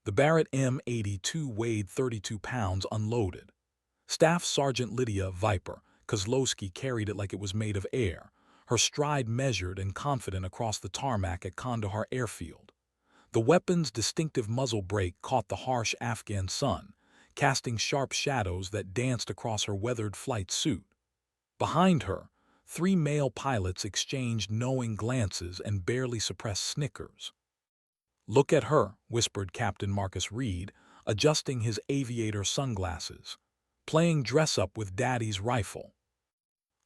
The Barrett M82 weighed 32 pounds unloaded. Staff Sergeant Lydia Viper Kozlowski carried it like it was made of air, her stride measured and confident across the tarmac at Kandahar airfield. The weapon's distinctive muzzle brake caught the harsh Afghan sun, casting sharp shadows that danced across her weathered flight suit. Behind her, three male pilots exchanged knowing glances and barely suppressed snickers. "Look at her," whispered Captain Marcus Reed, adjusting his aviator sunglasses. "Playing dress-up with Daddy's rifle."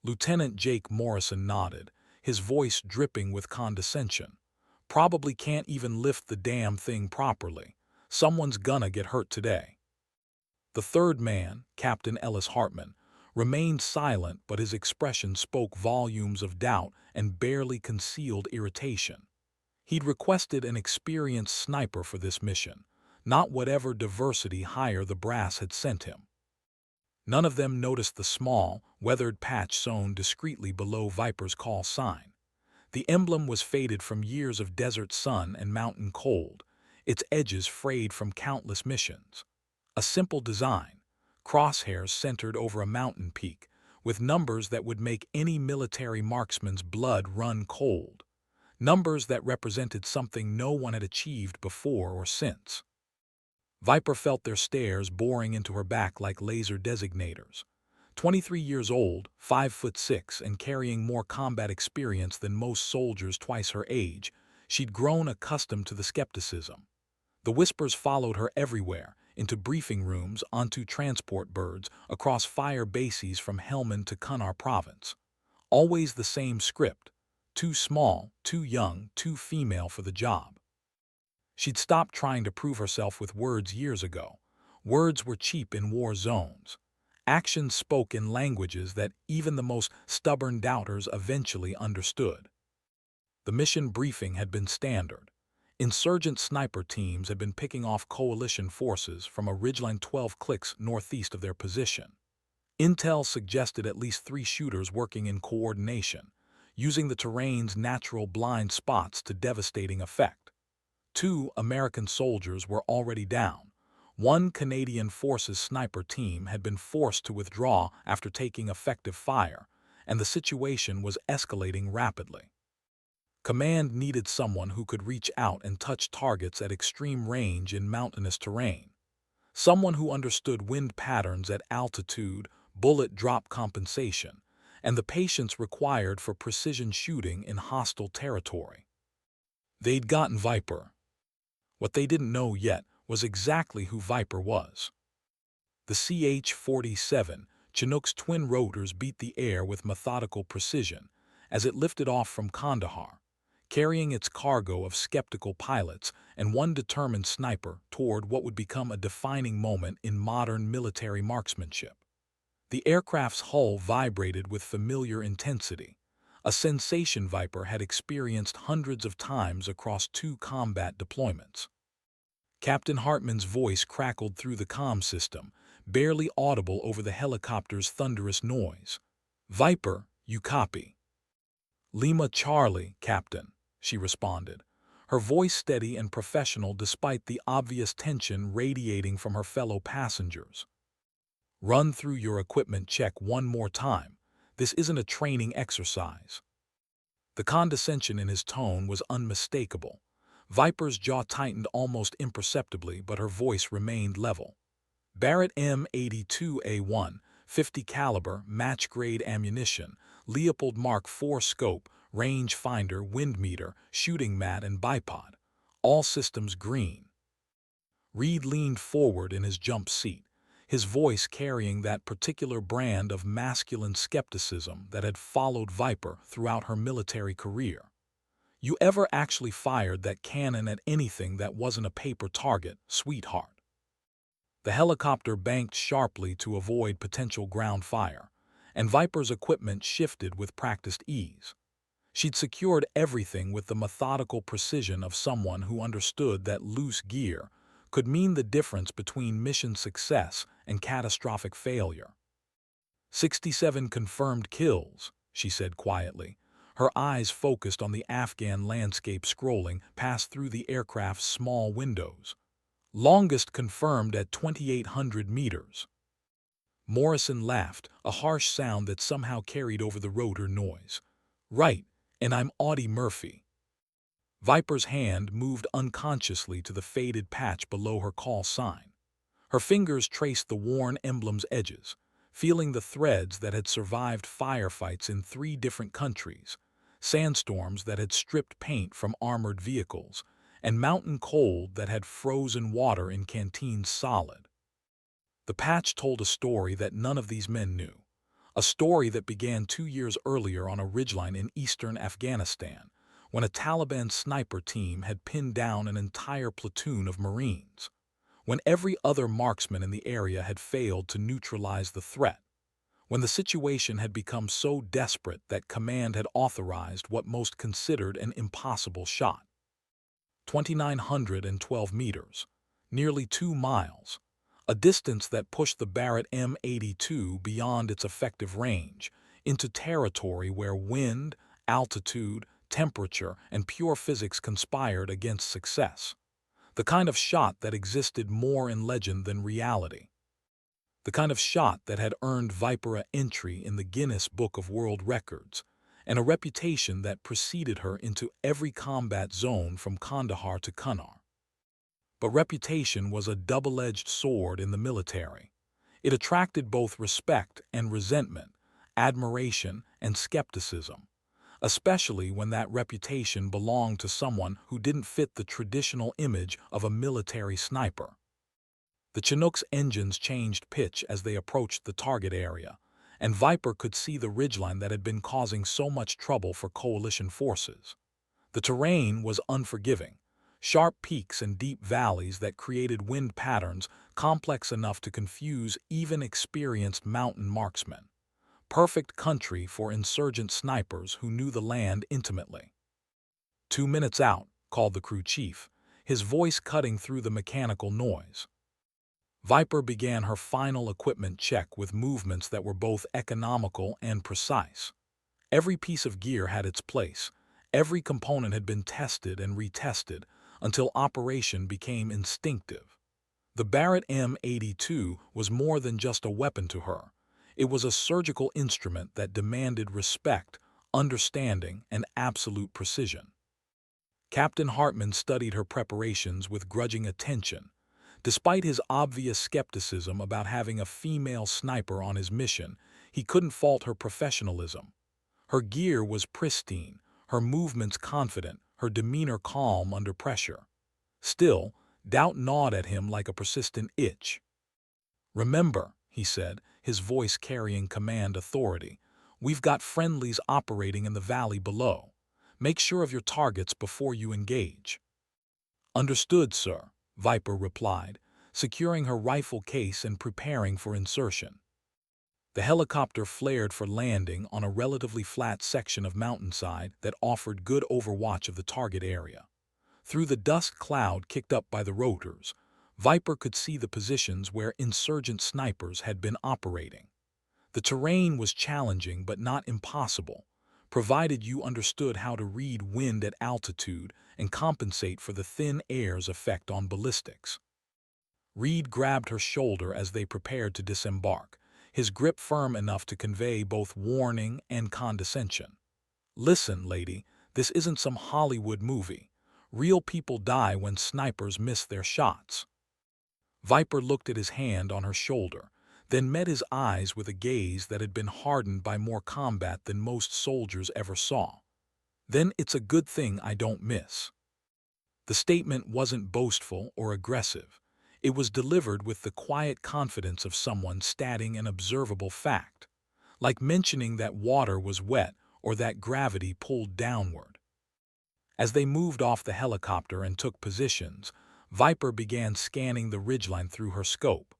Lieutenant Jake Morrison nodded, his voice dripping with condescension. "Probably can't even lift the damn thing properly. Someone's gonna get hurt today." The third man, Captain Ellis Hartman, remained silent, but his expression spoke volumes of doubt and barely concealed irritation. He'd requested an experienced sniper for this mission, not whatever diversity hire the brass had sent him. None of them noticed the small, weathered patch sewn discreetly below Viper's call sign. The emblem was faded from years of desert sun and mountain cold, its edges frayed from countless missions. A simple design, crosshairs centered over a mountain peak, with numbers that would make any military marksman's blood run cold. Numbers that represented something no one had achieved before or since. Viper felt their stares boring into her back like laser designators. 23 years old, 5'6", and carrying more combat experience than most soldiers twice her age, she'd grown accustomed to the skepticism. The whispers followed her everywhere, into briefing rooms, onto transport birds, across fire bases from Helmand to Kunar province. Always the same script: too small, too young, too female for the job. She'd stopped trying to prove herself with words years ago. Words were cheap in war zones. Actions spoke in languages that even the most stubborn doubters eventually understood. The mission briefing had been standard. Insurgent sniper teams had been picking off coalition forces from a ridgeline 12 clicks northeast of their position. Intel suggested at least 3 shooters working in coordination, using the terrain's natural blind spots to devastating effect. 2 American soldiers were already down. 1 Canadian Forces sniper team had been forced to withdraw after taking effective fire, and the situation was escalating rapidly. Command needed someone who could reach out and touch targets at extreme range in mountainous terrain. Someone who understood wind patterns at altitude, bullet drop compensation, and the patience required for precision shooting in hostile territory. They'd gotten Viper. What they didn't know yet was exactly who Viper was. The CH-47 Chinook's twin rotors beat the air with methodical precision as it lifted off from Kandahar, carrying its cargo of skeptical pilots and one determined sniper toward what would become a defining moment in modern military marksmanship. The aircraft's hull vibrated with familiar intensity, a sensation Viper had experienced hundreds of times across 2 combat deployments. Captain Hartman's voice crackled through the comm system, barely audible over the helicopter's thunderous noise. "Viper, you copy?" "Lima Charlie, Captain," she responded, her voice steady and professional despite the obvious tension radiating from her fellow passengers. "Run through your equipment check one more time. This isn't a training exercise." The condescension in his tone was unmistakable. Viper's jaw tightened almost imperceptibly, but her voice remained level. "Barrett M82A1, 50 caliber, match-grade ammunition, Leopold Mark IV scope, range finder, wind meter, shooting mat, and bipod. All systems green." Reed leaned forward in his jump seat, his voice carrying that particular brand of masculine skepticism that had followed Viper throughout her military career. "You ever actually fired that cannon at anything that wasn't a paper target, sweetheart?" The helicopter banked sharply to avoid potential ground fire, and Viper's equipment shifted with practiced ease. She'd secured everything with the methodical precision of someone who understood that loose gear could mean the difference between mission success and catastrophic failure. 67 confirmed kills, she said quietly, her eyes focused on the Afghan landscape scrolling past through the aircraft's small windows. Longest confirmed at 2,800 meters. Morrison laughed, a harsh sound that somehow carried over the rotor noise. Right, and I'm Audie Murphy. Viper's hand moved unconsciously to the faded patch below her call sign. Her fingers traced the worn emblem's edges, feeling the threads that had survived firefights in 3 different countries, sandstorms that had stripped paint from armored vehicles, and mountain cold that had frozen water in canteens solid. The patch told a story that none of these men knew, a story that began 2 years earlier on a ridgeline in eastern Afghanistan, when a Taliban sniper team had pinned down an entire platoon of Marines, when every other marksman in the area had failed to neutralize the threat, when the situation had become so desperate that command had authorized what most considered an impossible shot. 2,912 meters, nearly 2 miles, a distance that pushed the Barrett M82 beyond its effective range, into territory where wind, altitude, temperature, and pure physics conspired against success. The kind of shot that existed more in legend than reality. The kind of shot that had earned Viper an entry in the Guinness Book of World Records, and a reputation that preceded her into every combat zone from Kandahar to Kunar. But reputation was a double-edged sword in the military. It attracted both respect and resentment, admiration and skepticism, especially when that reputation belonged to someone who didn't fit the traditional image of a military sniper. The Chinook's engines changed pitch as they approached the target area, and Viper could see the ridgeline that had been causing so much trouble for coalition forces. The terrain was unforgiving, sharp peaks and deep valleys that created wind patterns complex enough to confuse even experienced mountain marksmen. Perfect country for insurgent snipers who knew the land intimately. 2 minutes out, called the crew chief, his voice cutting through the mechanical noise. Viper began her final equipment check with movements that were both economical and precise. Every piece of gear had its place. Every component had been tested and retested until operation became instinctive. The Barrett M82 was more than just a weapon to her. It was a surgical instrument that demanded respect, understanding, and absolute precision. Captain Hartman studied her preparations with grudging attention. Despite his obvious skepticism about having a female sniper on his mission, he couldn't fault her professionalism. Her gear was pristine, her movements confident, her demeanor calm under pressure. Still, doubt gnawed at him like a persistent itch. "Remember," he said, his voice carrying command authority, "we've got friendlies operating in the valley below. Make sure of your targets before you engage." "Understood, sir," Viper replied, securing her rifle case and preparing for insertion. The helicopter flared for landing on a relatively flat section of mountainside that offered good overwatch of the target area. Through the dust cloud kicked up by the rotors, Viper could see the positions where insurgent snipers had been operating. The terrain was challenging but not impossible, provided you understood how to read wind at altitude and compensate for the thin air's effect on ballistics. Reed grabbed her shoulder as they prepared to disembark, his grip firm enough to convey both warning and condescension. "Listen, lady, this isn't some Hollywood movie. Real people die when snipers miss their shots." Viper looked at his hand on her shoulder, then met his eyes with a gaze that had been hardened by more combat than most soldiers ever saw. "Then it's a good thing I don't miss." The statement wasn't boastful or aggressive. It was delivered with the quiet confidence of someone stating an observable fact, like mentioning that water was wet or that gravity pulled downward. As they moved off the helicopter and took positions, Viper began scanning the ridgeline through her scope.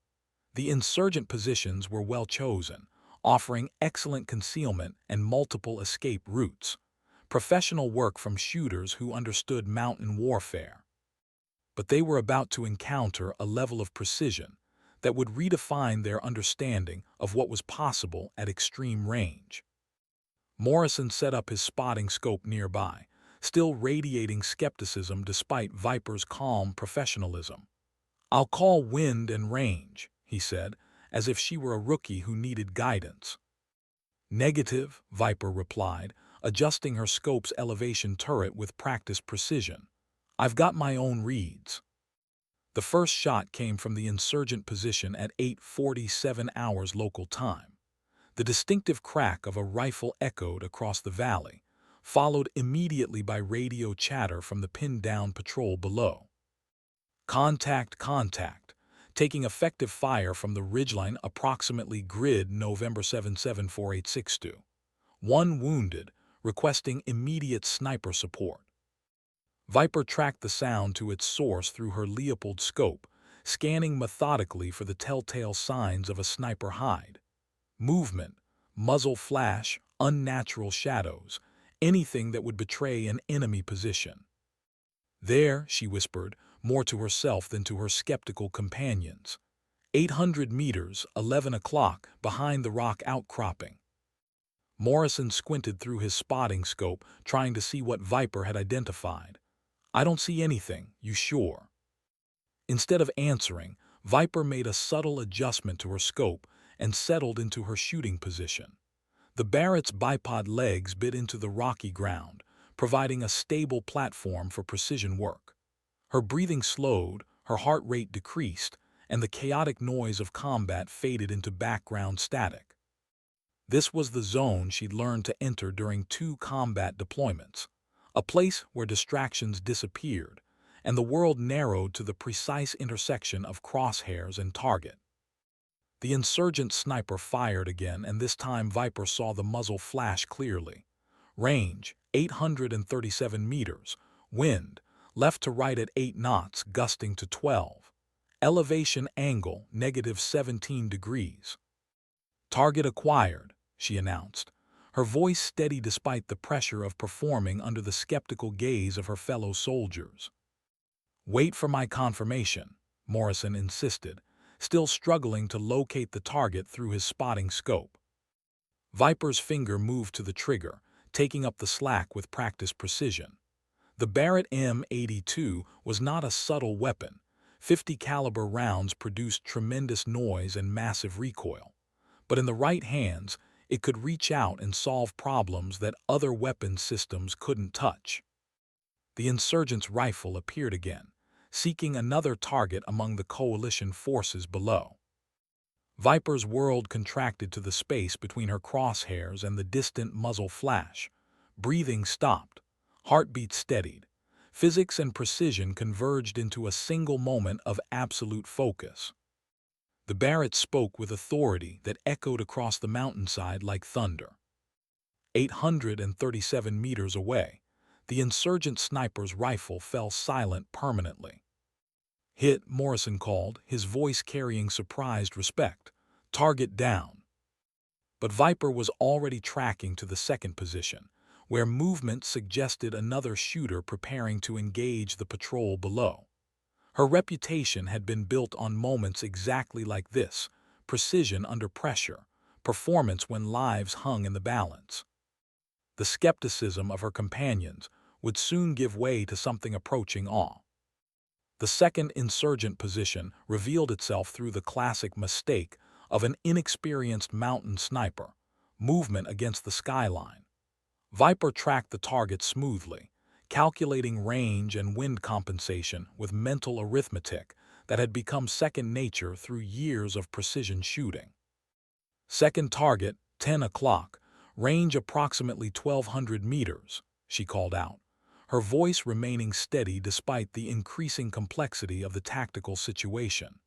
The insurgent positions were well chosen, offering excellent concealment and multiple escape routes. Professional work from shooters who understood mountain warfare. But they were about to encounter a level of precision that would redefine their understanding of what was possible at extreme range. Morrison set up his spotting scope nearby, still radiating skepticism despite Viper's calm professionalism. "I'll call wind and range," he said, as if she were a rookie who needed guidance. "Negative," Viper replied, adjusting her scope's elevation turret with practiced precision. "I've got my own reads." The first shot came from the insurgent position at 8:47 hours local time. The distinctive crack of a rifle echoed across the valley, followed immediately by radio chatter from the pinned-down patrol below. "Contact, contact," taking effective fire from the ridgeline approximately grid November 774862. "One wounded, requesting immediate sniper support." Viper tracked the sound to its source through her Leopold scope, scanning methodically for the telltale signs of a sniper hide. Movement, muzzle flash, unnatural shadows, anything that would betray an enemy position. "There," she whispered, more to herself than to her skeptical companions. 800 meters, 11 o'clock, behind the rock outcropping. Morrison squinted through his spotting scope, trying to see what Viper had identified. "I don't see anything, you sure?" Instead of answering, Viper made a subtle adjustment to her scope and settled into her shooting position. The Barrett's bipod legs bit into the rocky ground, providing a stable platform for precision work. Her breathing slowed, her heart rate decreased, and the chaotic noise of combat faded into background static. This was the zone she'd learned to enter during 2 combat deployments, a place where distractions disappeared, and the world narrowed to the precise intersection of crosshairs and target. The insurgent sniper fired again, and this time Viper saw the muzzle flash clearly. Range, 837 meters. Wind, left to right at 8 knots, gusting to 12. Elevation angle, -17 degrees. "Target acquired," she announced, her voice steady despite the pressure of performing under the skeptical gaze of her fellow soldiers. "Wait for my confirmation," Morrison insisted, still struggling to locate the target through his spotting scope. Viper's finger moved to the trigger, taking up the slack with practiced precision. The Barrett M82 was not a subtle weapon. 50 caliber rounds produced tremendous noise and massive recoil. But in the right hands, it could reach out and solve problems that other weapon systems couldn't touch. The insurgent's rifle appeared again, seeking another target among the coalition forces below. Viper's world contracted to the space between her crosshairs and the distant muzzle flash. Breathing stopped. Heartbeat steadied. Physics and precision converged into a single moment of absolute focus. The Barrett spoke with authority that echoed across the mountainside like thunder. 837 meters away, the insurgent sniper's rifle fell silent permanently. "Hit," Morrison called, his voice carrying surprised respect. "Target down." But Viper was already tracking to the second position, where movement suggested another shooter preparing to engage the patrol below. Her reputation had been built on moments exactly like this: precision under pressure, performance when lives hung in the balance. The skepticism of her companions would soon give way to something approaching awe. The second insurgent position revealed itself through the classic mistake of an inexperienced mountain sniper: movement against the skyline. Viper tracked the target smoothly, calculating range and wind compensation with mental arithmetic that had become second nature through years of precision shooting. "Second target, 10 o'clock, range approximately 1,200 meters," she called out, her voice remaining steady despite the increasing complexity of the tactical situation.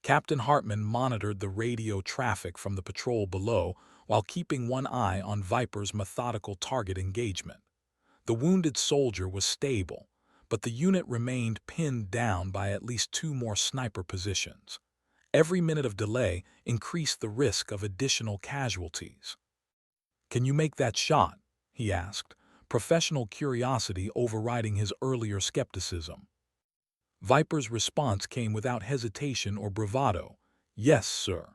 Captain Hartman monitored the radio traffic from the patrol below while keeping one eye on Viper's methodical target engagement. The wounded soldier was stable, but the unit remained pinned down by at least 2 more sniper positions. Every minute of delay increased the risk of additional casualties. "Can you make that shot?" he asked, professional curiosity overriding his earlier skepticism. Viper's response came without hesitation or bravado. "Yes, sir."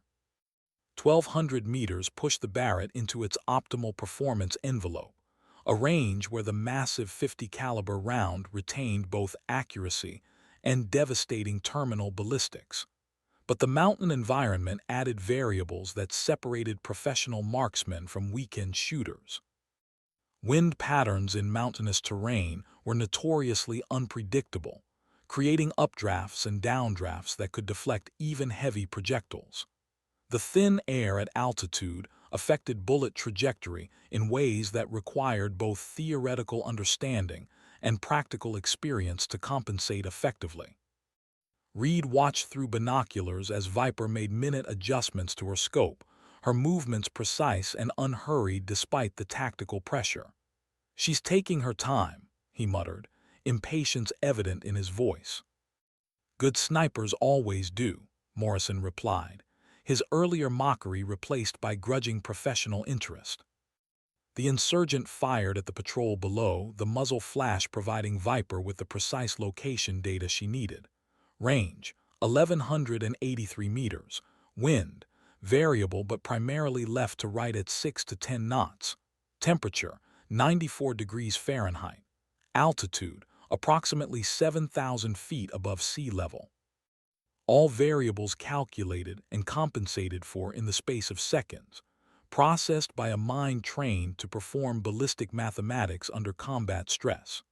1,200 meters pushed the Barrett into its optimal performance envelope, a range where the massive 50 caliber round retained both accuracy and devastating terminal ballistics. But the mountain environment added variables that separated professional marksmen from weekend shooters. Wind patterns in mountainous terrain were notoriously unpredictable, creating updrafts and downdrafts that could deflect even heavy projectiles. The thin air at altitude affected bullet trajectory in ways that required both theoretical understanding and practical experience to compensate effectively. Reed watched through binoculars as Viper made minute adjustments to her scope, her movements precise and unhurried despite the tactical pressure. "She's taking her time," he muttered, impatience evident in his voice. "Good snipers always do," Morrison replied, his earlier mockery replaced by grudging professional interest. The insurgent fired at the patrol below, the muzzle flash providing Viper with the precise location data she needed. Range, 1,183 meters. Wind, variable but primarily left to right at 6 to 10 knots. Temperature, 94 degrees Fahrenheit. Altitude, approximately 7,000 feet above sea level. All variables calculated and compensated for in the space of seconds, processed by a mind trained to perform ballistic mathematics under combat stress.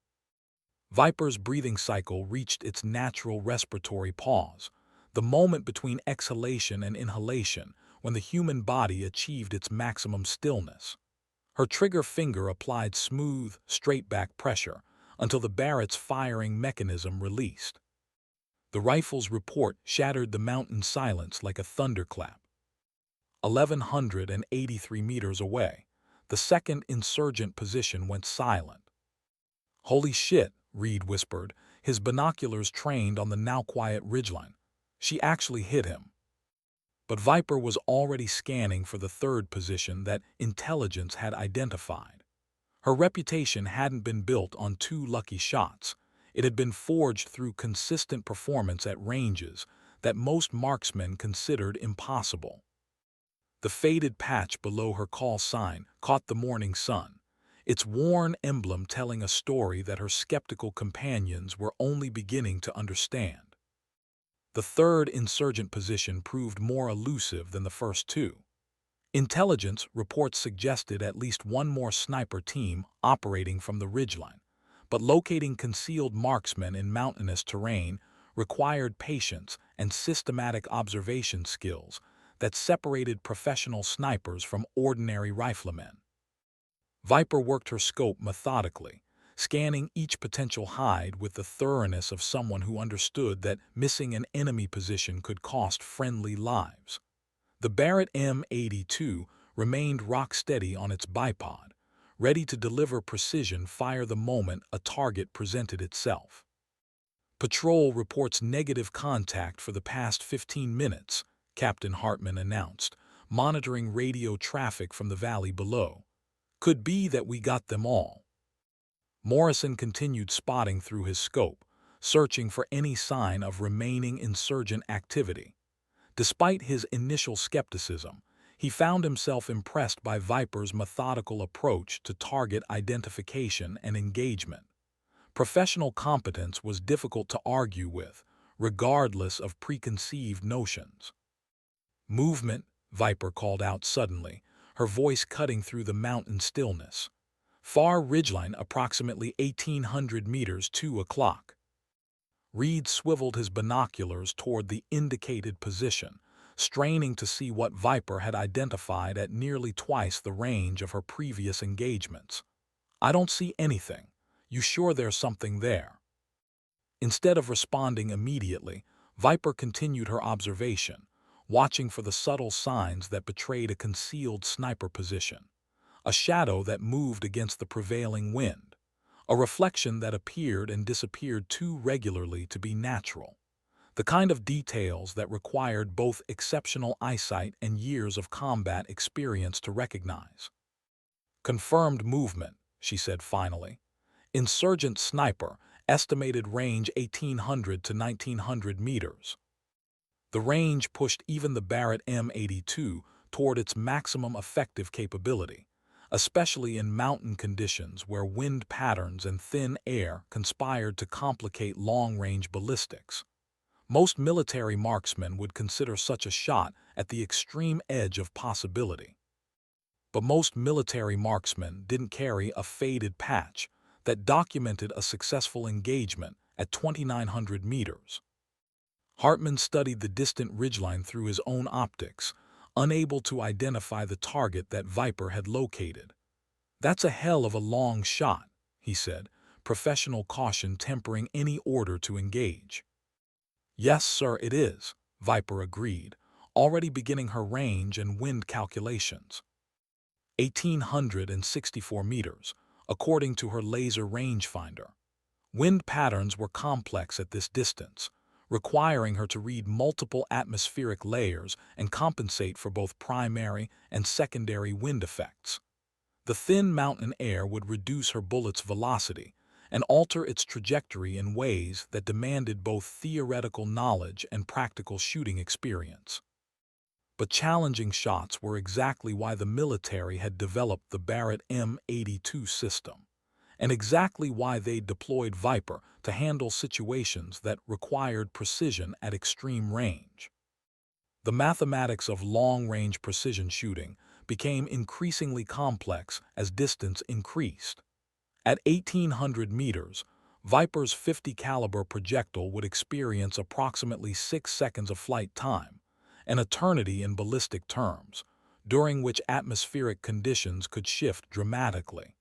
Viper's breathing cycle reached its natural respiratory pause, the moment between exhalation and inhalation when the human body achieved its maximum stillness. Her trigger finger applied smooth, straight-back pressure until the Barrett's firing mechanism released. The rifle's report shattered the mountain silence like a thunderclap. 1,183 meters away, the second insurgent position went silent. "Holy shit," Reed whispered, his binoculars trained on the now-quiet ridgeline. "She actually hit him." But Viper was already scanning for the third position that intelligence had identified. Her reputation hadn't been built on 2 lucky shots. It had been forged through consistent performance at ranges that most marksmen considered impossible. The faded patch below her call sign caught the morning sun, its worn emblem telling a story that her skeptical companions were only beginning to understand. The third insurgent position proved more elusive than the first 2. Intelligence reports suggested at least one more sniper team operating from the ridgeline, but locating concealed marksmen in mountainous terrain required patience and systematic observation skills that separated professional snipers from ordinary riflemen. Viper worked her scope methodically, scanning each potential hide with the thoroughness of someone who understood that missing an enemy position could cost friendly lives. The Barrett M82 remained rock-steady on its bipod, ready to deliver precision fire the moment a target presented itself. "Patrol reports negative contact for the past 15 minutes, Captain Hartman announced, monitoring radio traffic from the valley below. "Could be that we got them all." Morrison continued spotting through his scope, searching for any sign of remaining insurgent activity. Despite his initial skepticism, he found himself impressed by Viper's methodical approach to target identification and engagement. Professional competence was difficult to argue with, regardless of preconceived notions. "Movement," Viper called out suddenly, her voice cutting through the mountain stillness. "Far ridgeline approximately 1,800 meters 2 o'clock. Reed swiveled his binoculars toward the indicated position, straining to see what Viper had identified at nearly twice the range of her previous engagements. "I don't see anything. You sure there's something there?" Instead of responding immediately, Viper continued her observation, watching for the subtle signs that betrayed a concealed sniper position. A shadow that moved against the prevailing wind. A reflection that appeared and disappeared too regularly to be natural. The kind of details that required both exceptional eyesight and years of combat experience to recognize. "Confirmed movement," she said finally. "Insurgent sniper, estimated range 1,800 to 1,900 meters." The range pushed even the Barrett M82 toward its maximum effective capability, especially in mountain conditions where wind patterns and thin air conspired to complicate long-range ballistics. Most military marksmen would consider such a shot at the extreme edge of possibility. But most military marksmen didn't carry a faded patch that documented a successful engagement at 2,900 meters. Hartman studied the distant ridgeline through his own optics, unable to identify the target that Viper had located. "That's a hell of a long shot," he said, professional caution tempering any order to engage. "Yes, sir, it is," Viper agreed, already beginning her range and wind calculations. 1,864 meters, according to her laser rangefinder. Wind patterns were complex at this distance, requiring her to read multiple atmospheric layers and compensate for both primary and secondary wind effects. The thin mountain air would reduce her bullet's velocity and alter its trajectory in ways that demanded both theoretical knowledge and practical shooting experience. But challenging shots were exactly why the military had developed the Barrett M82 system, and exactly why they deployed Viper to handle situations that required precision at extreme range. The mathematics of long-range precision shooting became increasingly complex as distance increased. At 1,800 meters, Viper's 50 caliber projectile would experience approximately 6 seconds of flight time, an eternity in ballistic terms, during which atmospheric conditions could shift dramatically.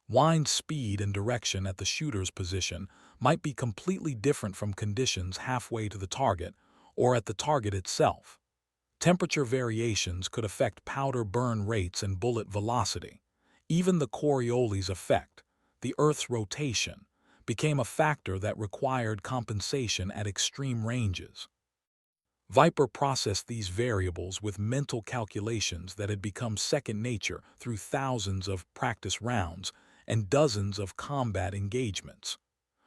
Wind speed and direction at the shooter's position might be completely different from conditions halfway to the target or at the target itself. Temperature variations could affect powder burn rates and bullet velocity. Even the Coriolis effect, the Earth's rotation, became a factor that required compensation at extreme ranges. Viper processed these variables with mental calculations that had become second nature through thousands of practice rounds and dozens of combat engagements.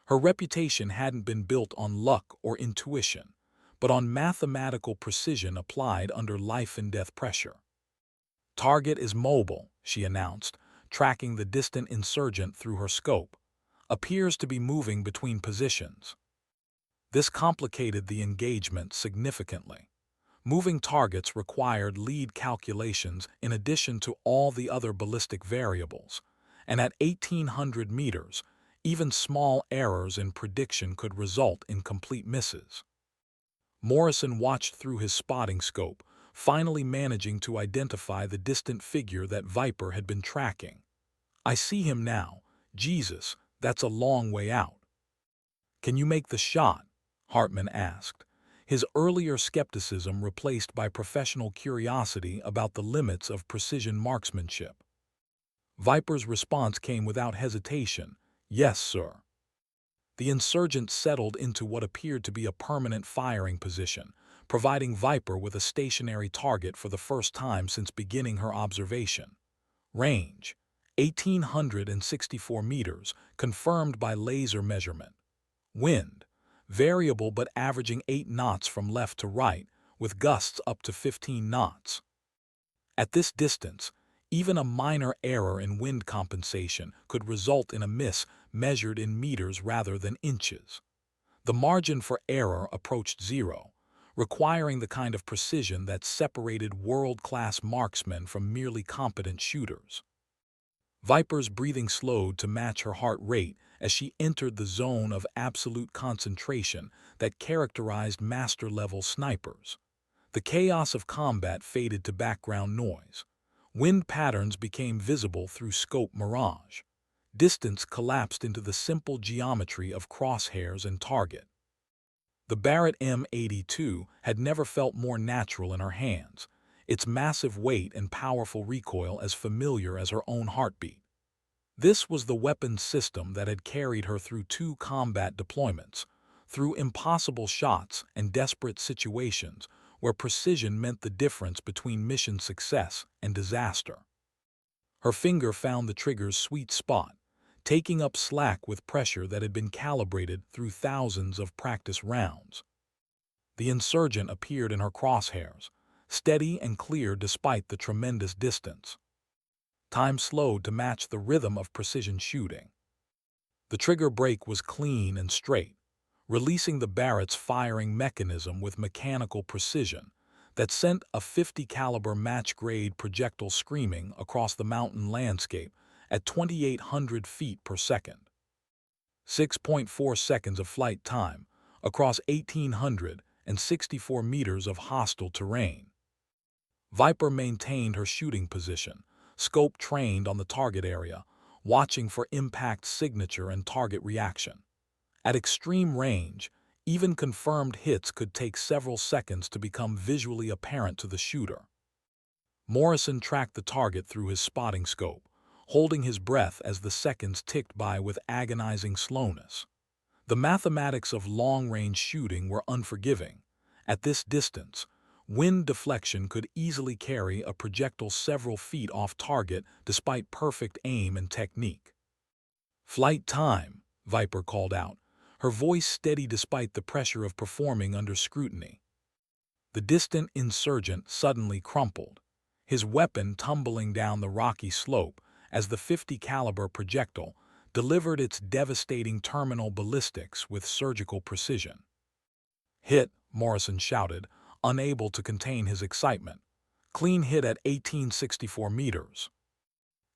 Her reputation hadn't been built on luck or intuition, but on mathematical precision applied under life-and-death pressure. "Target is mobile," she announced, tracking the distant insurgent through her scope. "Appears to be moving between positions." This complicated the engagement significantly. Moving targets required lead calculations in addition to all the other ballistic variables, and at 1,800 meters, even small errors in prediction could result in complete misses. Morrison watched through his spotting scope, finally managing to identify the distant figure that Viper had been tracking. "I see him now. Jesus, that's a long way out." "Can you make the shot?" Hartman asked, his earlier skepticism replaced by professional curiosity about the limits of precision marksmanship. Viper's response came without hesitation. "Yes, sir." The insurgent settled into what appeared to be a permanent firing position, providing Viper with a stationary target for the first time since beginning her observation. Range: 1,864 meters, confirmed by laser measurement. Wind: variable but averaging 8 knots from left to right, with gusts up to 15 knots. At this distance, even a minor error in wind compensation could result in a miss measured in meters rather than inches. The margin for error approached zero, requiring the kind of precision that separated world-class marksmen from merely competent shooters. Viper's breathing slowed to match her heart rate as she entered the zone of absolute concentration that characterized master-level snipers. The chaos of combat faded to background noise. Wind patterns became visible through scope mirage. Distance collapsed into the simple geometry of crosshairs and target. The Barrett M82 had never felt more natural in her hands, its massive weight and powerful recoil as familiar as her own heartbeat. This was the weapon system that had carried her through 2 combat deployments, through impossible shots and desperate situations where precision meant the difference between mission success and disaster. Her finger found the trigger's sweet spot, taking up slack with pressure that had been calibrated through thousands of practice rounds. The insurgent appeared in her crosshairs, steady and clear despite the tremendous distance. time slowed to match the rhythm of precision shooting. The trigger brake was clean and straight, releasing the Barrett's firing mechanism with mechanical precision that sent a 50 caliber match-grade projectile screaming across the mountain landscape at 2,800 feet per second. 6.4 seconds of flight time across 1,864 meters of hostile terrain. Viper maintained her shooting position, scope trained on the target area, watching for impact signature and target reaction. At extreme range, even confirmed hits could take several seconds to become visually apparent to the shooter. Morrison tracked the target through his spotting scope, holding his breath as the seconds ticked by with agonizing slowness. The mathematics of long-range shooting were unforgiving. At this distance, wind deflection could easily carry a projectile several feet off target despite perfect aim and technique. "Flight time," Viper called out, her voice steady despite the pressure of performing under scrutiny. The distant insurgent suddenly crumpled, his weapon tumbling down the rocky slope as the 50 caliber projectile delivered its devastating terminal ballistics with surgical precision. "Hit," Morrison shouted, unable to contain his excitement. "Clean hit at 1864 meters."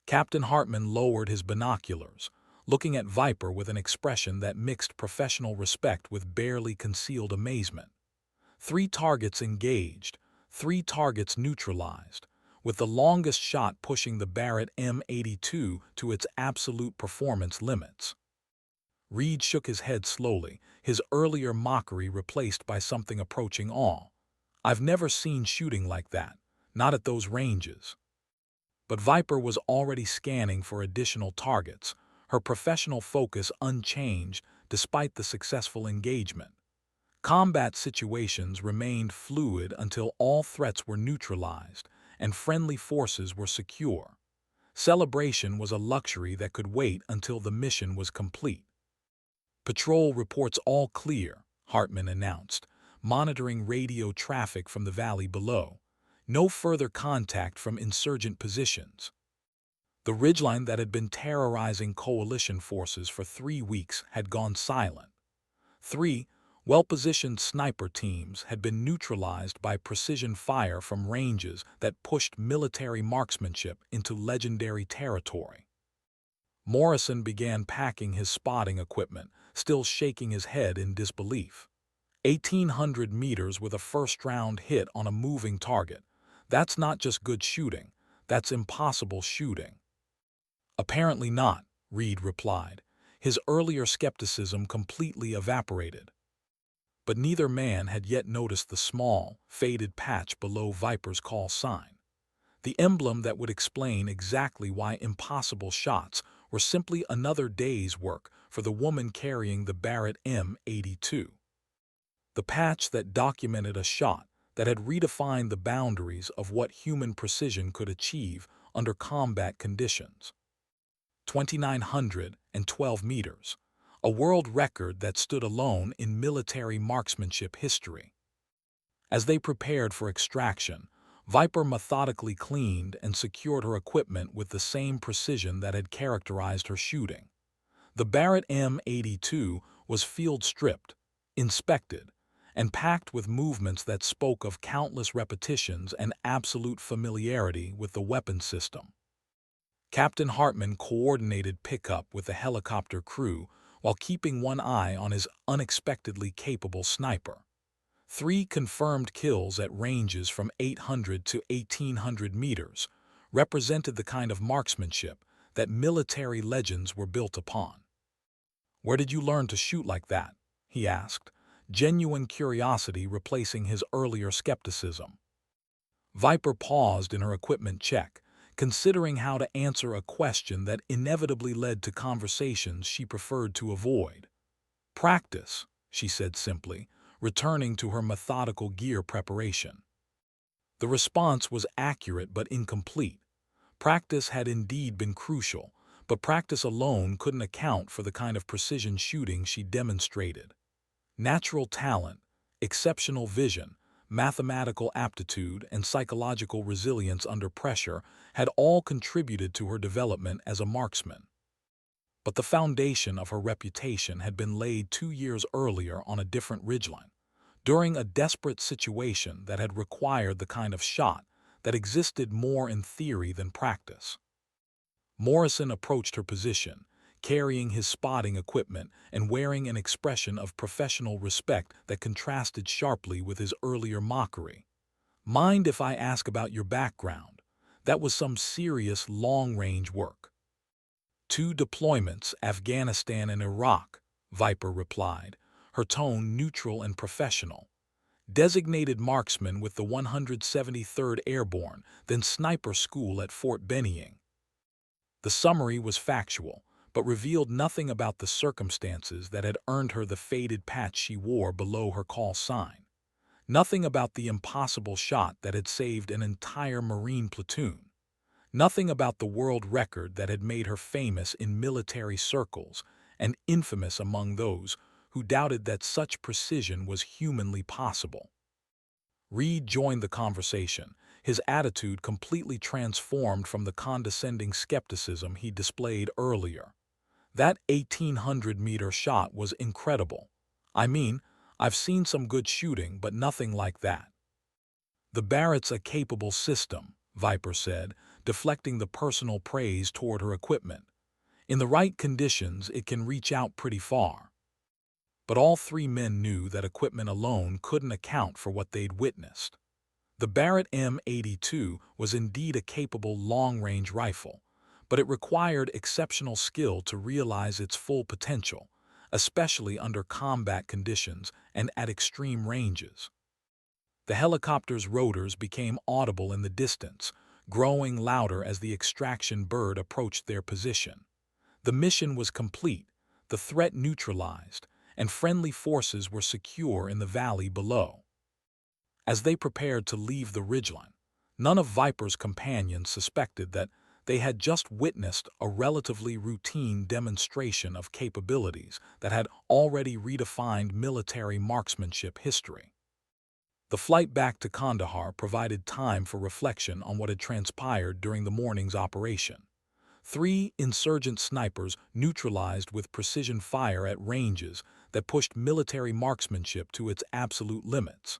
Captain Hartman lowered his binoculars, looking at Viper with an expression that mixed professional respect with barely concealed amazement. 3 targets engaged, 3 targets neutralized, with the longest shot pushing the Barrett M82 to its absolute performance limits. Reed shook his head slowly, his earlier mockery replaced by something approaching awe. "I've never seen shooting like that, not at those ranges." But Viper was already scanning for additional targets, her professional focus unchanged despite the successful engagement. Combat situations remained fluid until all threats were neutralized and friendly forces were secure. Celebration was a luxury that could wait until the mission was complete. "Patrol reports all clear," Hartman announced, monitoring radio traffic from the valley below. "No further contact from insurgent positions." The ridgeline that had been terrorizing coalition forces for 3 weeks had gone silent. 3 well-positioned sniper teams had been neutralized by precision fire from ranges that pushed military marksmanship into legendary territory. Morrison began packing his spotting equipment, still shaking his head in disbelief. 1,800 meters with a first-round hit on a moving target. That's not just good shooting, that's impossible shooting. "Apparently not," Reed replied, his earlier skepticism completely evaporated. But neither man had yet noticed the small, faded patch below Viper's call sign. The emblem that would explain exactly why impossible shots were simply another day's work for the woman carrying the Barrett M82. The patch that documented a shot that had redefined the boundaries of what human precision could achieve under combat conditions. 2,912 meters, a world record that stood alone in military marksmanship history. As they prepared for extraction, Viper methodically cleaned and secured her equipment with the same precision that had characterized her shooting. The Barrett M82 was field-stripped, inspected, and packed with movements that spoke of countless repetitions and absolute familiarity with the weapon system. Captain Hartman coordinated pickup with the helicopter crew while keeping one eye on his unexpectedly capable sniper. 3 confirmed kills at ranges from 800 to 1,800 meters represented the kind of marksmanship that military legends were built upon. "Where did you learn to shoot like that?" he asked, genuine curiosity replacing his earlier skepticism. Viper paused in her equipment check, considering how to answer a question that inevitably led to conversations she preferred to avoid. "Practice," she said simply, returning to her methodical gear preparation. The response was accurate but incomplete. Practice had indeed been crucial, but practice alone couldn't account for the kind of precision shooting she demonstrated. Natural talent, exceptional vision, mathematical aptitude, and psychological resilience under pressure had all contributed to her development as a marksman. But the foundation of her reputation had been laid 2 years earlier on a different ridgeline, during a desperate situation that had required the kind of shot that existed more in theory than practice. Morrison approached her position, carrying his spotting equipment and wearing an expression of professional respect that contrasted sharply with his earlier mockery. "Mind if I ask about your background? That was some serious long-range work." "2 deployments, Afghanistan and Iraq," Viper replied, her tone neutral and professional. "Designated marksman with the 173rd Airborne, then sniper school at Fort Benning." The summary was factual, but revealed nothing about the circumstances that had earned her the faded patch she wore below her call sign. Nothing about the impossible shot that had saved an entire Marine platoon. Nothing about the world record that had made her famous in military circles and infamous among those who doubted that such precision was humanly possible. Reed joined the conversation, his attitude completely transformed from the condescending skepticism he displayed earlier. "That 1,800-meter shot was incredible. I mean, I've seen some good shooting, but nothing like that." "The Barrett's a capable system," Viper said, deflecting the personal praise toward her equipment. "In the right conditions, it can reach out pretty far." But all three men knew that equipment alone couldn't account for what they'd witnessed. The Barrett M82 was indeed a capable long-range rifle, but it required exceptional skill to realize its full potential, especially under combat conditions and at extreme ranges. The helicopter's rotors became audible in the distance, growing louder as the extraction bird approached their position. The mission was complete, the threat neutralized, and friendly forces were secure in the valley below. As they prepared to leave the ridgeline, none of Viper's companions suspected that they had just witnessed a relatively routine demonstration of capabilities that had already redefined military marksmanship history. The flight back to Kandahar provided time for reflection on what had transpired during the morning's operation. 3 insurgent snipers neutralized with precision fire at ranges that pushed military marksmanship to its absolute limits.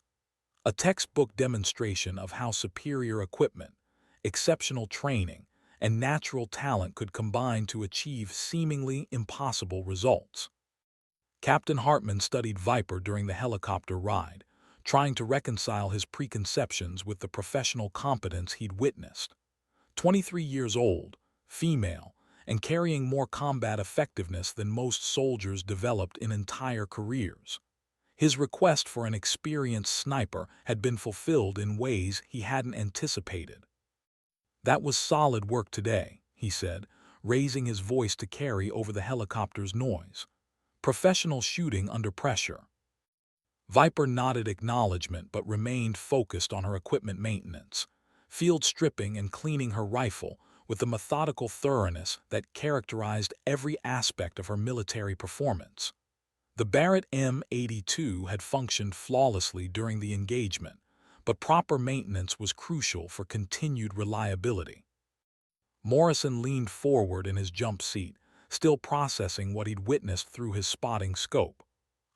A textbook demonstration of how superior equipment, exceptional training, and natural talent could combine to achieve seemingly impossible results. Captain Hartman studied Viper during the helicopter ride, trying to reconcile his preconceptions with the professional competence he'd witnessed. 23 years old, female, and carrying more combat effectiveness than most soldiers developed in entire careers. His request for an experienced sniper had been fulfilled in ways he hadn't anticipated. "That was solid work today," he said, raising his voice to carry over the helicopter's noise. "Professional shooting under pressure." Viper nodded acknowledgement but remained focused on her equipment maintenance, field stripping and cleaning her rifle with the methodical thoroughness that characterized every aspect of her military performance. The Barrett M82 had functioned flawlessly during the engagement, but proper maintenance was crucial for continued reliability. Morrison leaned forward in his jump seat, still processing what he'd witnessed through his spotting scope.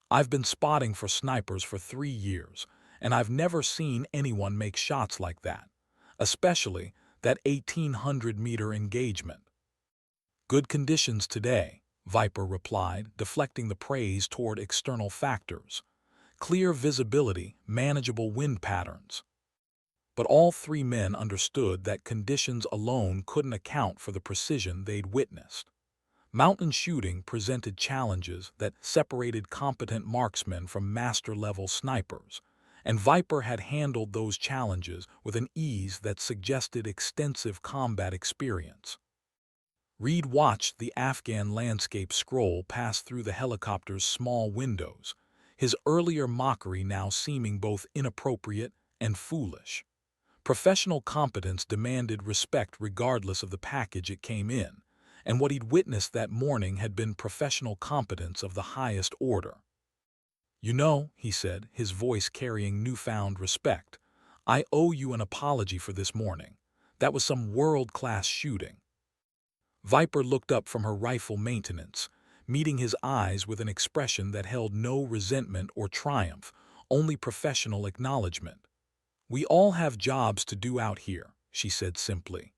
"I've been spotting for snipers for 3 years, and I've never seen anyone make shots like that, especially that 1,800-meter engagement." "Good conditions today," Viper replied, deflecting the praise toward external factors. "Clear visibility, manageable wind patterns." But all three men understood that conditions alone couldn't account for the precision they'd witnessed. Mountain shooting presented challenges that separated competent marksmen from master-level snipers, and Viper had handled those challenges with an ease that suggested extensive combat experience. Reed watched the Afghan landscape scroll pass through the helicopter's small windows, his earlier mockery now seeming both inappropriate and foolish. Professional competence demanded respect regardless of the package it came in, and what he'd witnessed that morning had been professional competence of the highest order. You know, he said, his voice carrying newfound respect, I owe you an apology for this morning. That was some world-class shooting. Viper looked up from her rifle maintenance, meeting his eyes with an expression that held no resentment or triumph, only professional acknowledgement. We all have jobs to do out here, she said simply.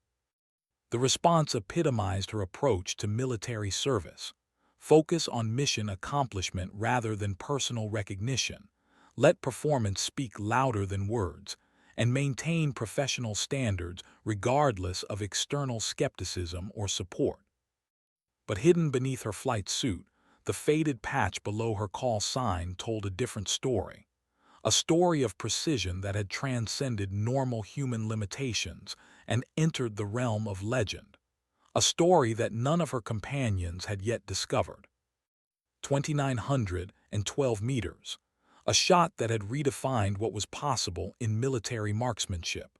The response epitomized her approach to military service. Focus on mission accomplishment rather than personal recognition. Let performance speak louder than words, and maintain professional standards regardless of external skepticism or support. But hidden beneath her flight suit, the faded patch below her call sign told a different story. A story of precision that had transcended normal human limitations and entered the realm of legend. A story that none of her companions had yet discovered. 2,912 meters. A shot that had redefined what was possible in military marksmanship.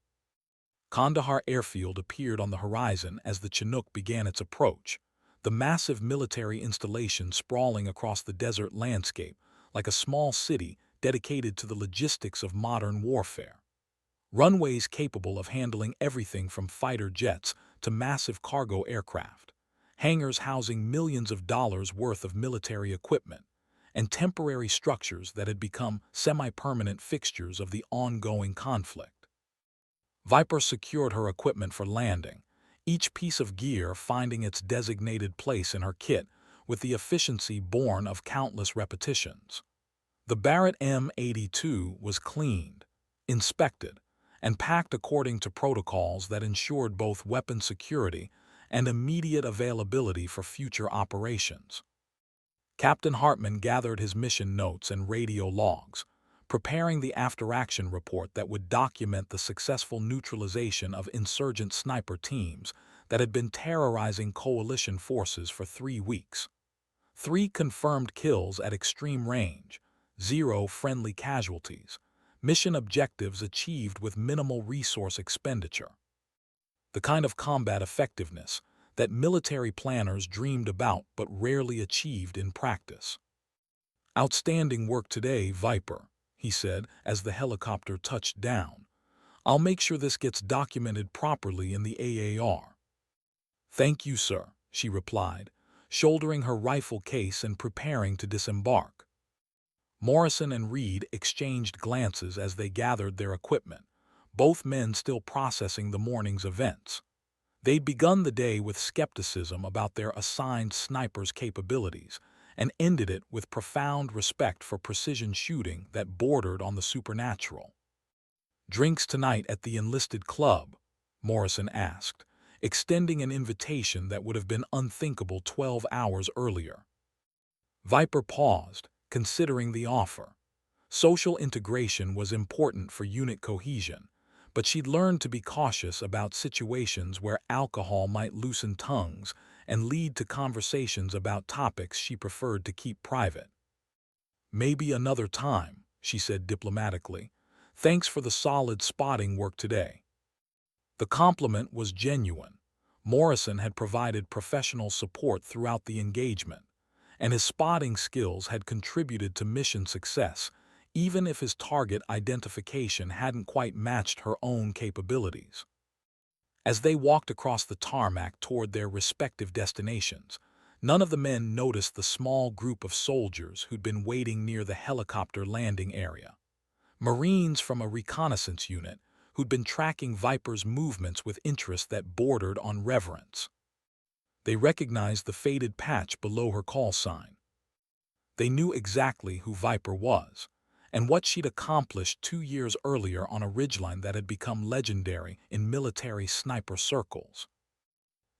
Kandahar Airfield appeared on the horizon as the Chinook began its approach, the massive military installation sprawling across the desert landscape like a small city dedicated to the logistics of modern warfare. Runways capable of handling everything from fighter jets to massive cargo aircraft, hangars housing millions of dollars worth of military equipment, and temporary structures that had become semi-permanent fixtures of the ongoing conflict. Viper secured her equipment for landing, each piece of gear finding its designated place in her kit with the efficiency born of countless repetitions. The Barrett M82 was cleaned, inspected, and packed according to protocols that ensured both weapon security and immediate availability for future operations. Captain Hartman gathered his mission notes and radio logs, preparing the after-action report that would document the successful neutralization of insurgent sniper teams that had been terrorizing coalition forces for 3 weeks. 3 confirmed kills at extreme range, 0 friendly casualties, mission objectives achieved with minimal resource expenditure. The kind of combat effectiveness that military planners dreamed about but rarely achieved in practice. Outstanding work today, Viper, he said as the helicopter touched down. I'll make sure this gets documented properly in the AAR. Thank you, sir, she replied, shouldering her rifle case and preparing to disembark. Morrison and Reed exchanged glances as they gathered their equipment, both men still processing the morning's events. They'd begun the day with skepticism about their assigned sniper's capabilities and ended it with profound respect for precision shooting that bordered on the supernatural. Drinks tonight at the enlisted club? Morrison asked, extending an invitation that would have been unthinkable 12 hours earlier. Viper paused, considering the offer. Social integration was important for unit cohesion, but she'd learned to be cautious about situations where alcohol might loosen tongues and lead to conversations about topics she preferred to keep private. Maybe another time, she said diplomatically. Thanks for the solid spotting work today. The compliment was genuine. Morrison had provided professional support throughout the engagement, and his spotting skills had contributed to mission success, even if his target identification hadn't quite matched her own capabilities. As they walked across the tarmac toward their respective destinations, none of the men noticed the small group of soldiers who'd been waiting near the helicopter landing area. Marines from a reconnaissance unit who'd been tracking Viper's movements with interest that bordered on reverence. They recognized the faded patch below her call sign. They knew exactly who Viper was, and what she'd accomplished 2 years earlier on a ridgeline that had become legendary in military sniper circles.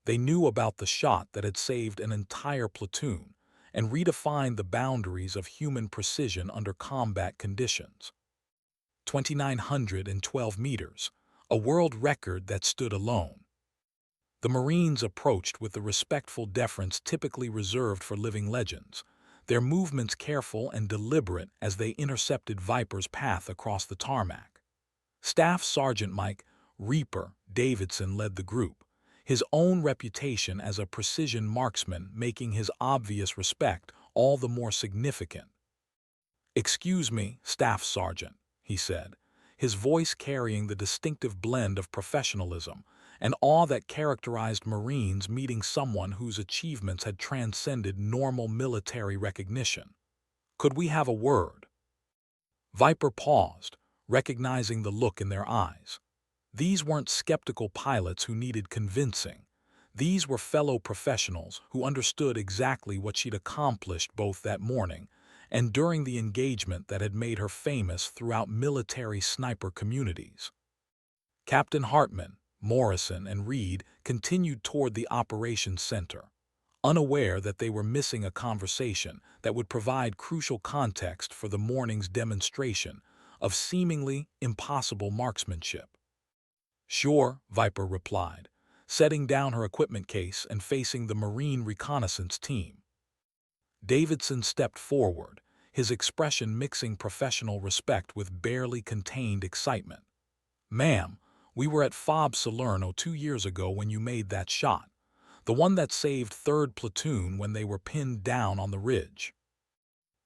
They knew about the shot that had saved an entire platoon and redefined the boundaries of human precision under combat conditions. 2,912 meters, a world record that stood alone. The Marines approached with the respectful deference typically reserved for living legends, their movements careful and deliberate as they intercepted Viper's path across the tarmac. Staff Sergeant Mike "Reaper" Davidson led the group, his own reputation as a precision marksman making his obvious respect all the more significant. "Excuse me, Staff Sergeant," he said, his voice carrying the distinctive blend of professionalism and awe that characterized Marines meeting someone whose achievements had transcended normal military recognition. "Could we have a word?" Viper paused, recognizing the look in their eyes. These weren't skeptical pilots who needed convincing. These were fellow professionals who understood exactly what she'd accomplished both that morning and during the engagement that had made her famous throughout military sniper communities. Captain Hartman, Morrison, and Reed continued toward the operations center, unaware that they were missing a conversation that would provide crucial context for the morning's demonstration of seemingly impossible marksmanship. "Sure," Viper replied, setting down her equipment case and facing the Marine reconnaissance team. Davidson stepped forward, his expression mixing professional respect with barely contained excitement. "Ma'am, we were at FOB Salerno 2 years ago when you made that shot, the one that saved 3rd Platoon when they were pinned down on the ridge."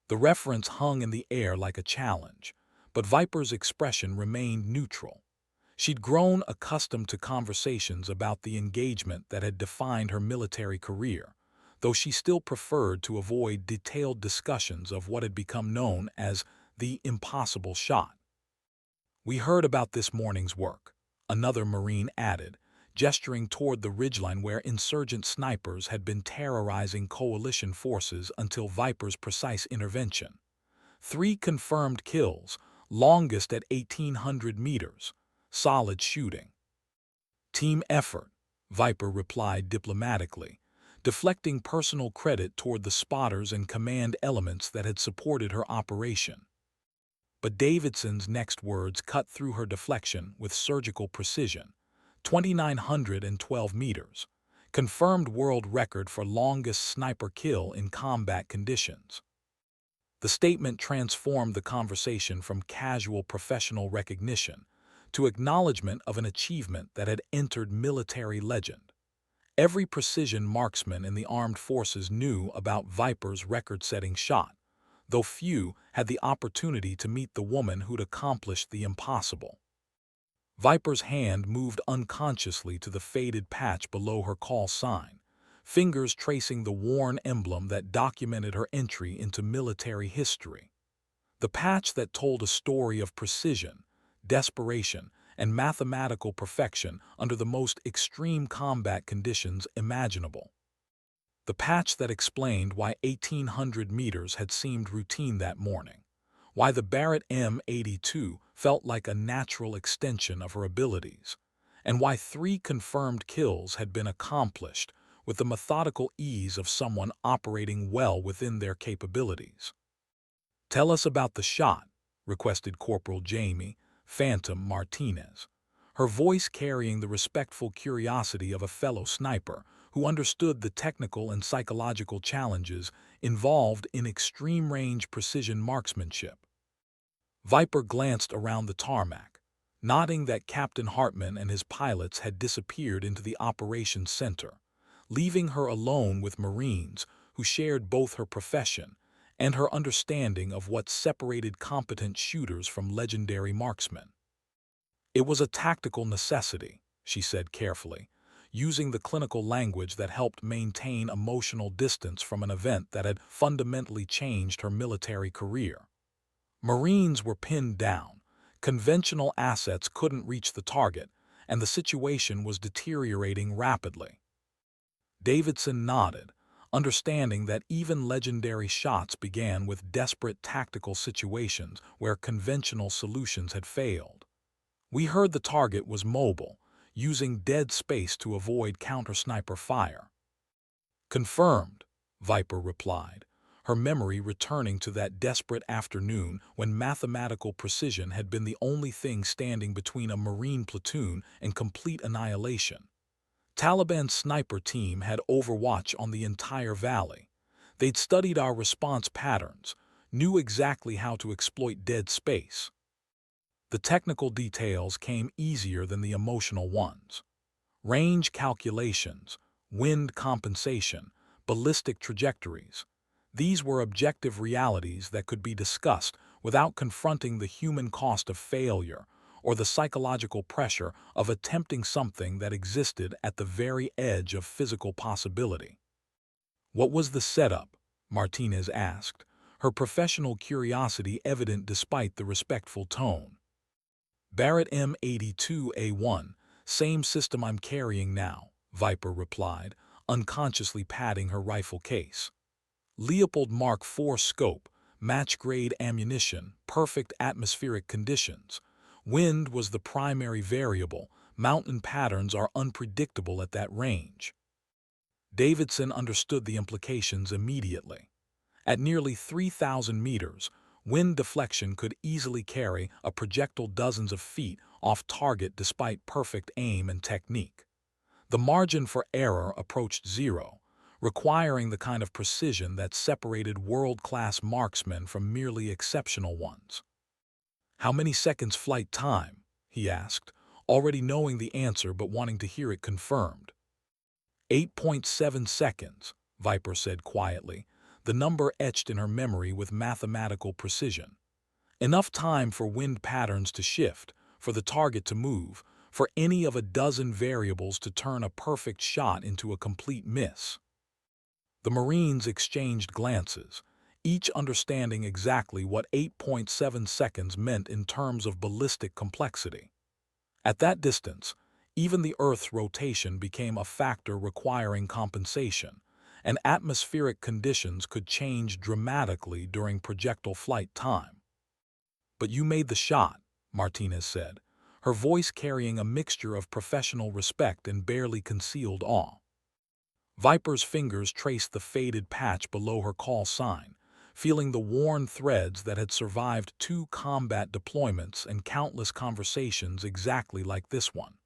The reference hung in the air like a challenge, but Viper's expression remained neutral. She'd grown accustomed to conversations about the engagement that had defined her military career, though she still preferred to avoid detailed discussions of what had become known as the impossible shot. "We heard about this morning's work," another Marine added, gesturing toward the ridgeline where insurgent snipers had been terrorizing coalition forces until Viper's precise intervention. 3 confirmed kills, longest at 1,800 meters. Solid shooting. "Team effort," Viper replied diplomatically, deflecting personal credit toward the spotters and command elements that had supported her operation. But Davidson's next words cut through her deflection with surgical precision. 2,912 meters. Confirmed world record for longest sniper kill in combat conditions. The statement transformed the conversation from casual professional recognition to acknowledgement of an achievement that had entered military legend. Every precision marksman in the armed forces knew about Viper's record-setting shot, though few had the opportunity to meet the woman who'd accomplished the impossible. Viper's hand moved unconsciously to the faded patch below her call sign, fingers tracing the worn emblem that documented her entry into military history. The patch that told a story of precision, desperation, and mathematical perfection under the most extreme combat conditions imaginable. The patch that explained why 1,800 meters had seemed routine that morning, why the Barrett M82 felt like a natural extension of her abilities, and why 3 confirmed kills had been accomplished with the methodical ease of someone operating well within their capabilities. "Tell us about the shot," requested Corporal Jamie Phantom Martinez, her voice carrying the respectful curiosity of a fellow sniper who understood the technical and psychological challenges involved in extreme-range precision marksmanship. Viper glanced around the tarmac, nodding that Captain Hartman and his pilots had disappeared into the operations center, leaving her alone with Marines who shared both her profession and her understanding of what separated competent shooters from legendary marksmen. "It was a tactical necessity," she said carefully, using the clinical language that helped maintain emotional distance from an event that had fundamentally changed her military career. Marines were pinned down, conventional assets couldn't reach the target, and the situation was deteriorating rapidly. Davidson nodded, understanding that even legendary shots began with desperate tactical situations where conventional solutions had failed. "We heard the target was mobile, using dead space to avoid counter-sniper fire." "Confirmed," Viper replied, her memory returning to that desperate afternoon when mathematical precision had been the only thing standing between a Marine platoon and complete annihilation. Taliban's sniper team had overwatch on the entire valley. They'd studied our response patterns, knew exactly how to exploit dead space. The technical details came easier than the emotional ones. Range calculations, wind compensation, ballistic trajectories. These were objective realities that could be discussed without confronting the human cost of failure or the psychological pressure of attempting something that existed at the very edge of physical possibility. "What was the setup?" Martinez asked, her professional curiosity evident despite the respectful tone. "Barrett M82A1, same system I'm carrying now," Viper replied, unconsciously patting her rifle case. "Leopold Mark IV scope, match-grade ammunition, perfect atmospheric conditions. Wind was the primary variable. Mountain patterns are unpredictable at that range." Davidson understood the implications immediately. At nearly 3,000 meters, wind deflection could easily carry a projectile dozens of feet off target despite perfect aim and technique. The margin for error approached zero, requiring the kind of precision that separated world-class marksmen from merely exceptional ones. "How many seconds flight time?" he asked, already knowing the answer but wanting to hear it confirmed. 8.7 seconds, Viper said quietly, the number etched in her memory with mathematical precision. Enough time for wind patterns to shift, for the target to move, for any of a dozen variables to turn a perfect shot into a complete miss. The Marines exchanged glances, each understanding exactly what 8.7 seconds meant in terms of ballistic complexity. At that distance, even the Earth's rotation became a factor requiring compensation, and atmospheric conditions could change dramatically during projectile flight time. "But you made the shot," Martinez said, her voice carrying a mixture of professional respect and barely concealed awe. Viper's fingers traced the faded patch below her call sign, feeling the worn threads that had survived 2 combat deployments and countless conversations exactly like this one.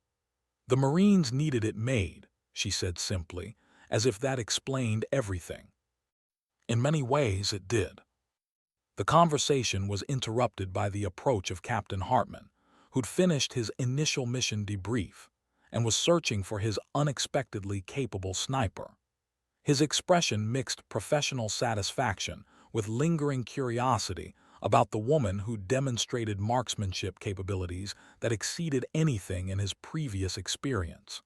"The Marines needed it made," she said simply, as if that explained everything. In many ways, it did. The conversation was interrupted by the approach of Captain Hartman, who'd finished his initial mission debrief and was searching for his unexpectedly capable sniper. His expression mixed professional satisfaction with lingering curiosity about the woman who demonstrated marksmanship capabilities that exceeded anything in his previous experience.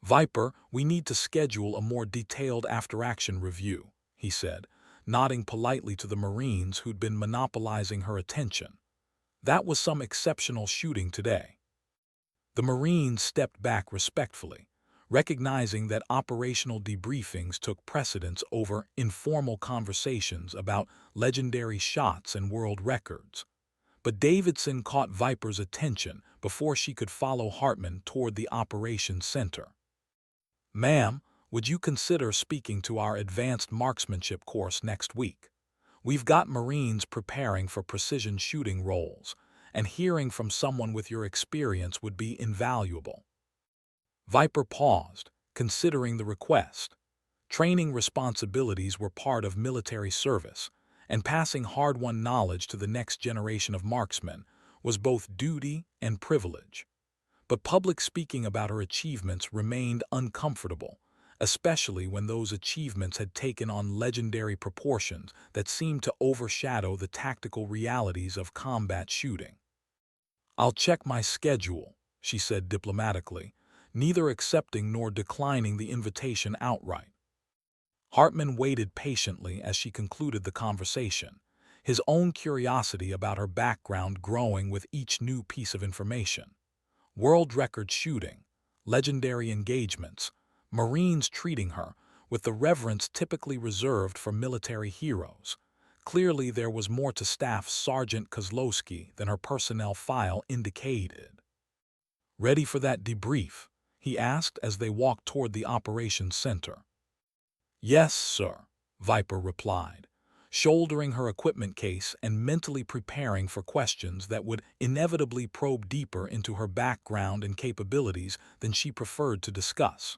"Viper, we need to schedule a more detailed after-action review," he said, nodding politely to the Marines who'd been monopolizing her attention. "That was some exceptional shooting today." The Marines stepped back respectfully, recognizing that operational debriefings took precedence over informal conversations about legendary shots and world records. But Davidson caught Viper's attention before she could follow Hartman toward the operations center. "Ma'am, would you consider speaking to our advanced marksmanship course next week? We've got Marines preparing for precision shooting roles, and hearing from someone with your experience would be invaluable." Viper paused, considering the request. Training responsibilities were part of military service, and passing hard-won knowledge to the next generation of marksmen was both duty and privilege. But public speaking about her achievements remained uncomfortable, especially when those achievements had taken on legendary proportions that seemed to overshadow the tactical realities of combat shooting. "I'll check my schedule," she said diplomatically, neither accepting nor declining the invitation outright. Hartman waited patiently as she concluded the conversation, his own curiosity about her background growing with each new piece of information. World record shooting, legendary engagements, Marines treating her with the reverence typically reserved for military heroes. Clearly there was more to Staff Sergeant Kozlowski than her personnel file indicated. "Ready for that debrief?" he asked as they walked toward the operations center. "Yes, sir," Viper replied, shouldering her equipment case and mentally preparing for questions that would inevitably probe deeper into her background and capabilities than she preferred to discuss.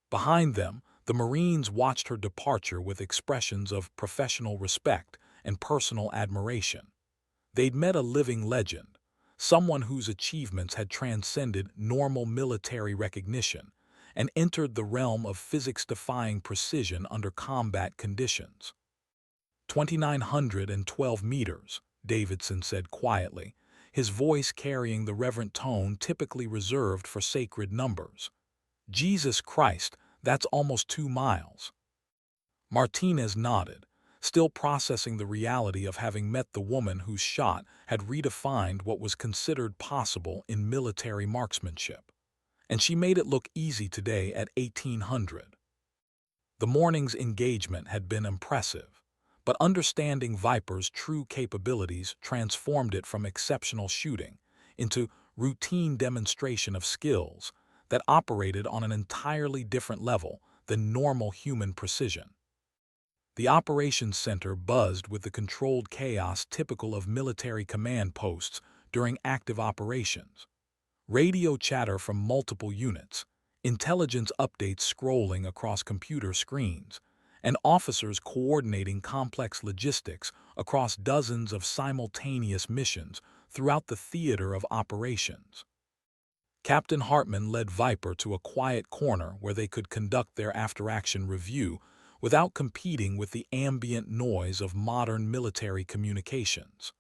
Behind them, the Marines watched her departure with expressions of professional respect and personal admiration. They'd met a living legend, someone whose achievements had transcended normal military recognition, and entered the realm of physics-defying precision under combat conditions. 2,912 meters, Davidson said quietly, his voice carrying the reverent tone typically reserved for sacred numbers. Jesus Christ, that's almost 2 miles. Martinez nodded, still processing the reality of having met the woman whose shot had redefined what was considered possible in military marksmanship. And she made it look easy today at 1800. The morning's engagement had been impressive, but understanding Viper's true capabilities transformed it from exceptional shooting into routine demonstration of skills that operated on an entirely different level than normal human precision. The operations center buzzed with the controlled chaos typical of military command posts during active operations. Radio chatter from multiple units, intelligence updates scrolling across computer screens, and officers coordinating complex logistics across dozens of simultaneous missions throughout the theater of operations. Captain Hartman led Viper to a quiet corner where they could conduct their after-action review without competing with the ambient noise of modern military communications.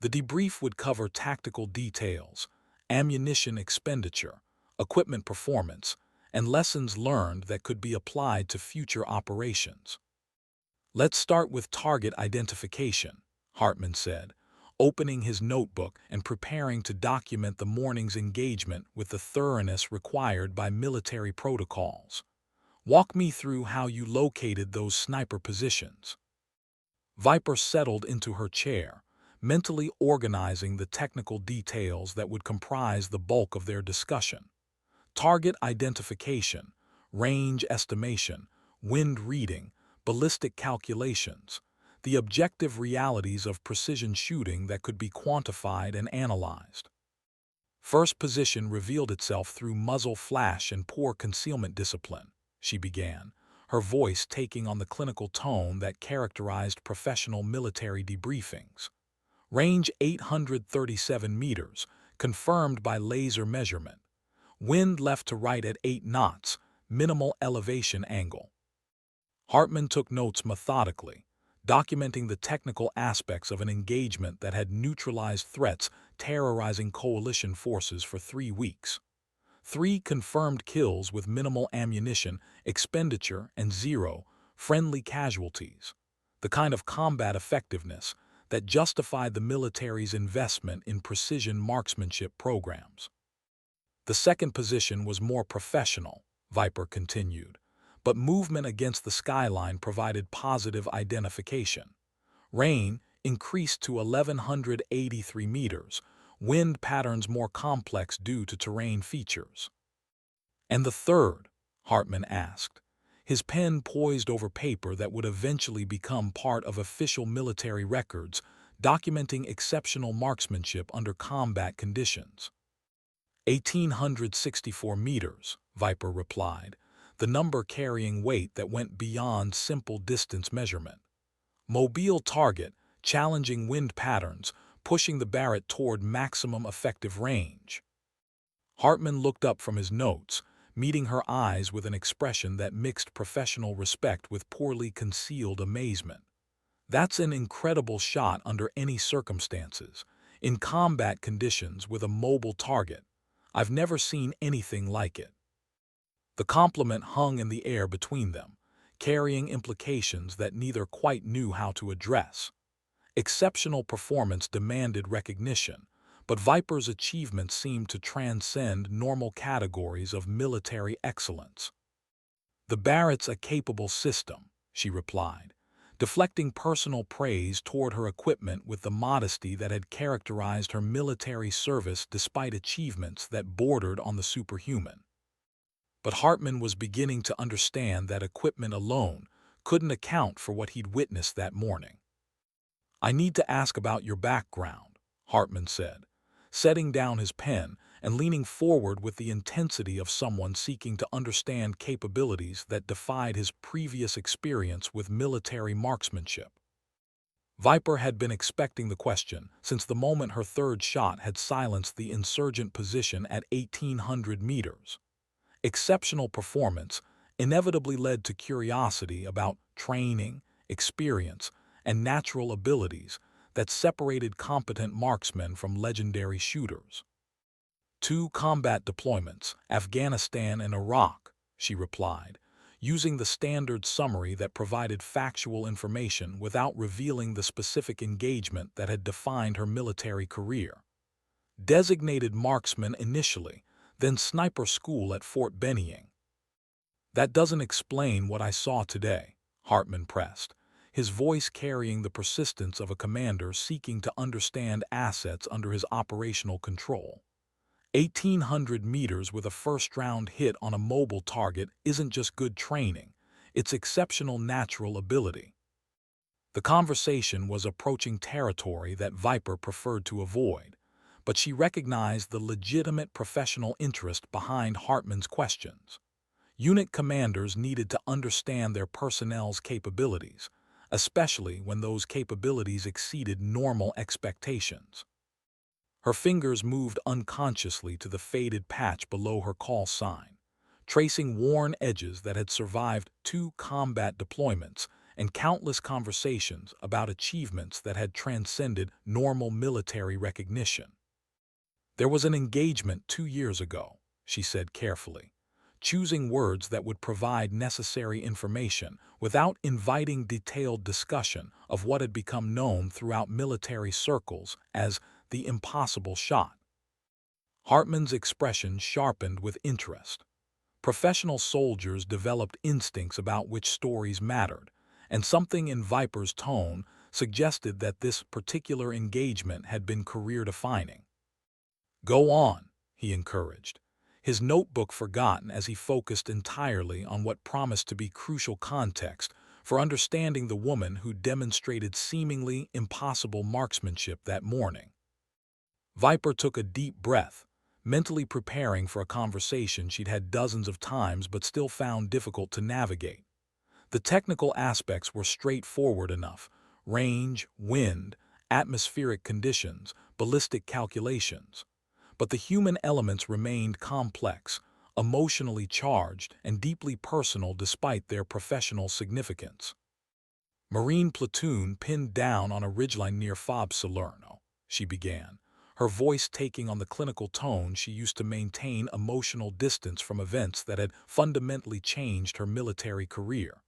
The debrief would cover tactical details, ammunition expenditure, equipment performance, and lessons learned that could be applied to future operations. "Let's start with target identification," Hartman said, opening his notebook and preparing to document the morning's engagement with the thoroughness required by military protocols. "Walk me through how you located those sniper positions." Viper settled into her chair, mentally organizing the technical details that would comprise the bulk of their discussion. Target identification, range estimation, wind reading, ballistic calculations, the objective realities of precision shooting that could be quantified and analyzed. First position revealed itself through muzzle flash and poor concealment discipline, she began, her voice taking on the clinical tone that characterized professional military debriefings. Range 837 meters, confirmed by laser measurement. Wind left to right at 8 knots, minimal elevation angle. Hartman took notes methodically, documenting the technical aspects of an engagement that had neutralized threats terrorizing coalition forces for 3 weeks. 3 confirmed kills with minimal ammunition expenditure and 0 friendly casualties, the kind of combat effectiveness that justified the military's investment in precision marksmanship programs. The second position was more professional, Viper continued, but movement against the skyline provided positive identification. Rain increased to 1,183 meters, wind patterns more complex due to terrain features. "And the third?" Hartman asked, his pen poised over paper that would eventually become part of official military records documenting exceptional marksmanship under combat conditions. 1,864 meters, Viper replied, the number carrying weight that went beyond simple distance measurement. Mobile target, challenging wind patterns, pushing the Barrett toward maximum effective range. Hartman looked up from his notes, meeting her eyes with an expression that mixed professional respect with poorly concealed amazement. "That's an incredible shot under any circumstances, in combat conditions with a mobile target. I've never seen anything like it." The compliment hung in the air between them, carrying implications that neither quite knew how to address. Exceptional performance demanded recognition, but Viper's achievements seemed to transcend normal categories of military excellence. "The Barrett's a capable system," she replied, deflecting personal praise toward her equipment with the modesty that had characterized her military service despite achievements that bordered on the superhuman. But Hartman was beginning to understand that equipment alone couldn't account for what he'd witnessed that morning. "I need to ask about your background," Hartman said, setting down his pen and leaning forward with the intensity of someone seeking to understand capabilities that defied his previous experience with military marksmanship. Viper had been expecting the question since the moment her third shot had silenced the insurgent position at 1,800 meters. Exceptional performance inevitably led to curiosity about training, experience, and natural abilities that separated competent marksmen from legendary shooters. Two combat deployments, Afghanistan and Iraq, she replied, using the standard summary that provided factual information without revealing the specific engagement that had defined her military career. Designated marksman initially, then sniper school at Fort Benning. That doesn't explain what I saw today, Hartman pressed, his voice carrying the persistence of a commander seeking to understand assets under his operational control. 1,800 meters with a first-round hit on a mobile target isn't just good training, it's exceptional natural ability. The conversation was approaching territory that Viper preferred to avoid, but she recognized the legitimate professional interest behind Hartman's questions. Unit commanders needed to understand their personnel's capabilities, especially when those capabilities exceeded normal expectations. Her fingers moved unconsciously to the faded patch below her call sign, tracing worn edges that had survived 2 combat deployments and countless conversations about achievements that had transcended normal military recognition. There was an engagement 2 years ago, she said carefully, choosing words that would provide necessary information without inviting detailed discussion of what had become known throughout military circles as the impossible shot. Hartman's expression sharpened with interest. Professional soldiers developed instincts about which stories mattered, and something in Viper's tone suggested that this particular engagement had been career-defining. "Go on," he encouraged, his notebook forgotten as he focused entirely on what promised to be crucial context for understanding the woman who demonstrated seemingly impossible marksmanship that morning. Viper took a deep breath, mentally preparing for a conversation she'd had dozens of times but still found difficult to navigate. The technical aspects were straightforward enough: range, wind, atmospheric conditions, ballistic calculations. But the human elements remained complex, emotionally charged, and deeply personal despite their professional significance. "Marine platoon pinned down on a ridgeline near Fob Salerno," she began, her voice taking on the clinical tone she used to maintain emotional distance from events that had fundamentally changed her military career.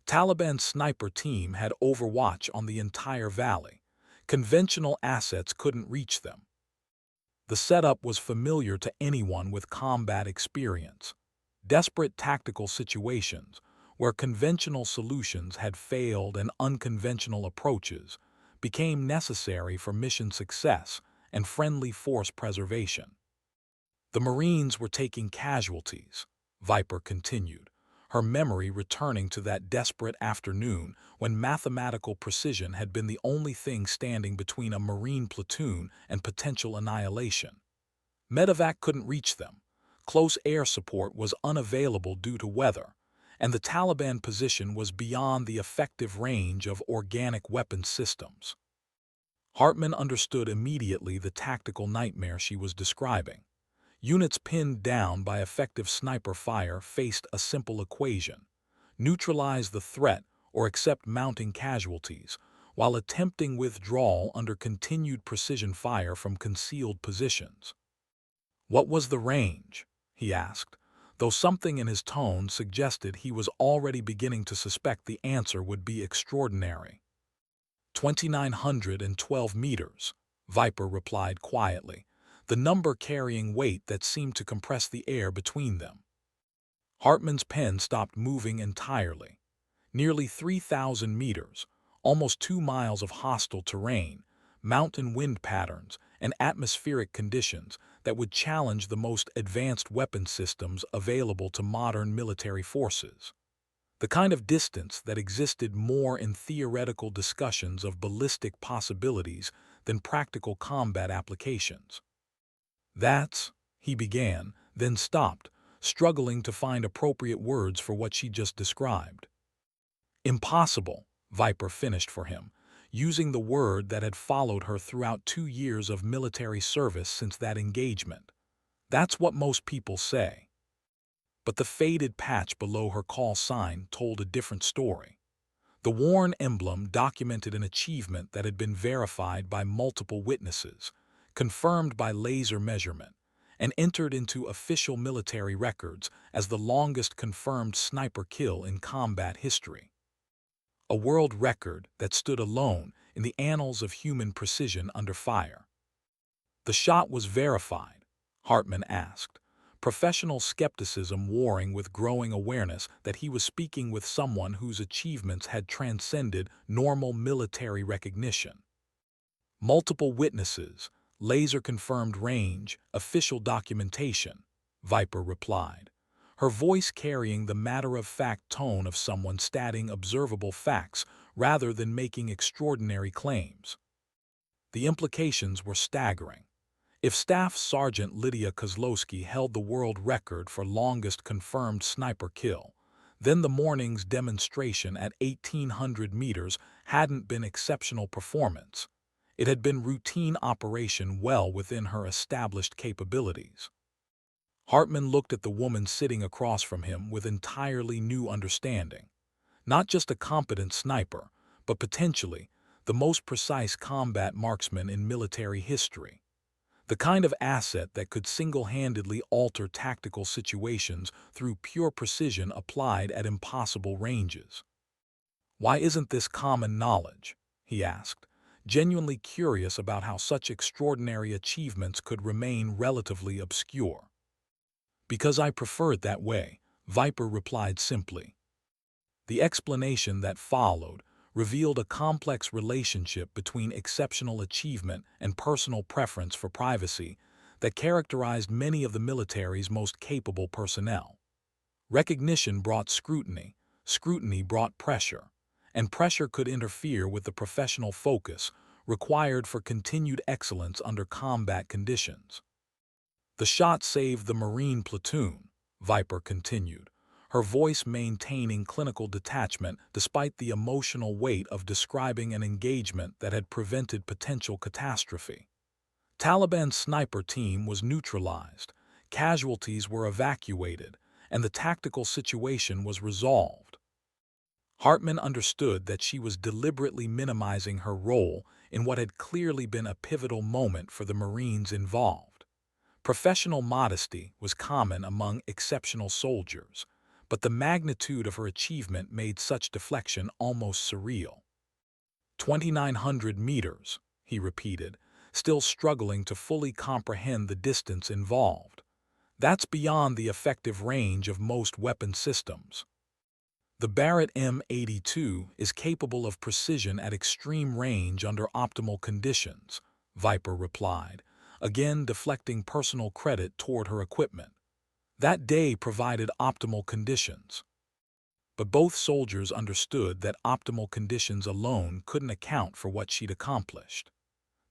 Taliban sniper team had overwatch on the entire valley. Conventional assets couldn't reach them. The setup was familiar to anyone with combat experience. Desperate tactical situations, where conventional solutions had failed and unconventional approaches, became necessary for mission success and friendly force preservation. "The Marines were taking casualties," Viper continued, her memory returning to that desperate afternoon when mathematical precision had been the only thing standing between a Marine platoon and potential annihilation. Medevac couldn't reach them, close air support was unavailable due to weather, and the Taliban position was beyond the effective range of organic weapons systems. Hartman understood immediately the tactical nightmare she was describing. Units pinned down by effective sniper fire faced a simple equation: neutralize the threat or accept mounting casualties, while attempting withdrawal under continued precision fire from concealed positions. "What was the range?" he asked, though something in his tone suggested he was already beginning to suspect the answer would be extraordinary. 2,912 meters, Viper replied quietly, the number carrying weight that seemed to compress the air between them. Hartman's pen stopped moving entirely. Nearly 3,000 meters, almost 2 miles of hostile terrain, mountain wind patterns, and atmospheric conditions that would challenge the most advanced weapon systems available to modern military forces. The kind of distance that existed more in theoretical discussions of ballistic possibilities than practical combat applications. "That's," he began, then stopped, struggling to find appropriate words for what she just described. "Impossible," Viper finished for him, using the word that had followed her throughout 2 years of military service since that engagement. "That's what most people say." But the faded patch below her call sign told a different story. The worn emblem documented an achievement that had been verified by multiple witnesses, confirmed by laser measurement, and entered into official military records as the longest confirmed sniper kill in combat history. A world record that stood alone in the annals of human precision under fire. The shot was verified, Hartman asked, professional skepticism warring with growing awareness that he was speaking with someone whose achievements had transcended normal military recognition. Multiple witnesses, laser-confirmed range, official documentation, Viper replied, her voice carrying the matter-of-fact tone of someone stating observable facts rather than making extraordinary claims. The implications were staggering. If Staff Sergeant Lydia Kozlowski held the world record for longest confirmed sniper kill, then the morning's demonstration at 1,800 meters hadn't been exceptional performance. It had been routine operation well within her established capabilities. Hartman looked at the woman sitting across from him with entirely new understanding. Not just a competent sniper, but potentially the most precise combat marksman in military history. The kind of asset that could single-handedly alter tactical situations through pure precision applied at impossible ranges. Why isn't this common knowledge? He asked, genuinely curious about how such extraordinary achievements could remain relatively obscure. Because I prefer it that way, Viper replied simply. The explanation that followed revealed a complex relationship between exceptional achievement and personal preference for privacy that characterized many of the military's most capable personnel. Recognition brought scrutiny, scrutiny brought pressure, and pressure could interfere with the professional focus required for continued excellence under combat conditions. The shot saved the Marine platoon, Viper continued, her voice maintaining clinical detachment despite the emotional weight of describing an engagement that had prevented potential catastrophe. Taliban's sniper team was neutralized, casualties were evacuated, and the tactical situation was resolved. Hartman understood that she was deliberately minimizing her role in what had clearly been a pivotal moment for the Marines involved. Professional modesty was common among exceptional soldiers, but the magnitude of her achievement made such deflection almost surreal. 2,900 meters, he repeated, still struggling to fully comprehend the distance involved. That's beyond the effective range of most weapon systems. The Barrett M82 is capable of precision at extreme range under optimal conditions, Viper replied, again deflecting personal credit toward her equipment. That day provided optimal conditions. But both soldiers understood that optimal conditions alone couldn't account for what she'd accomplished.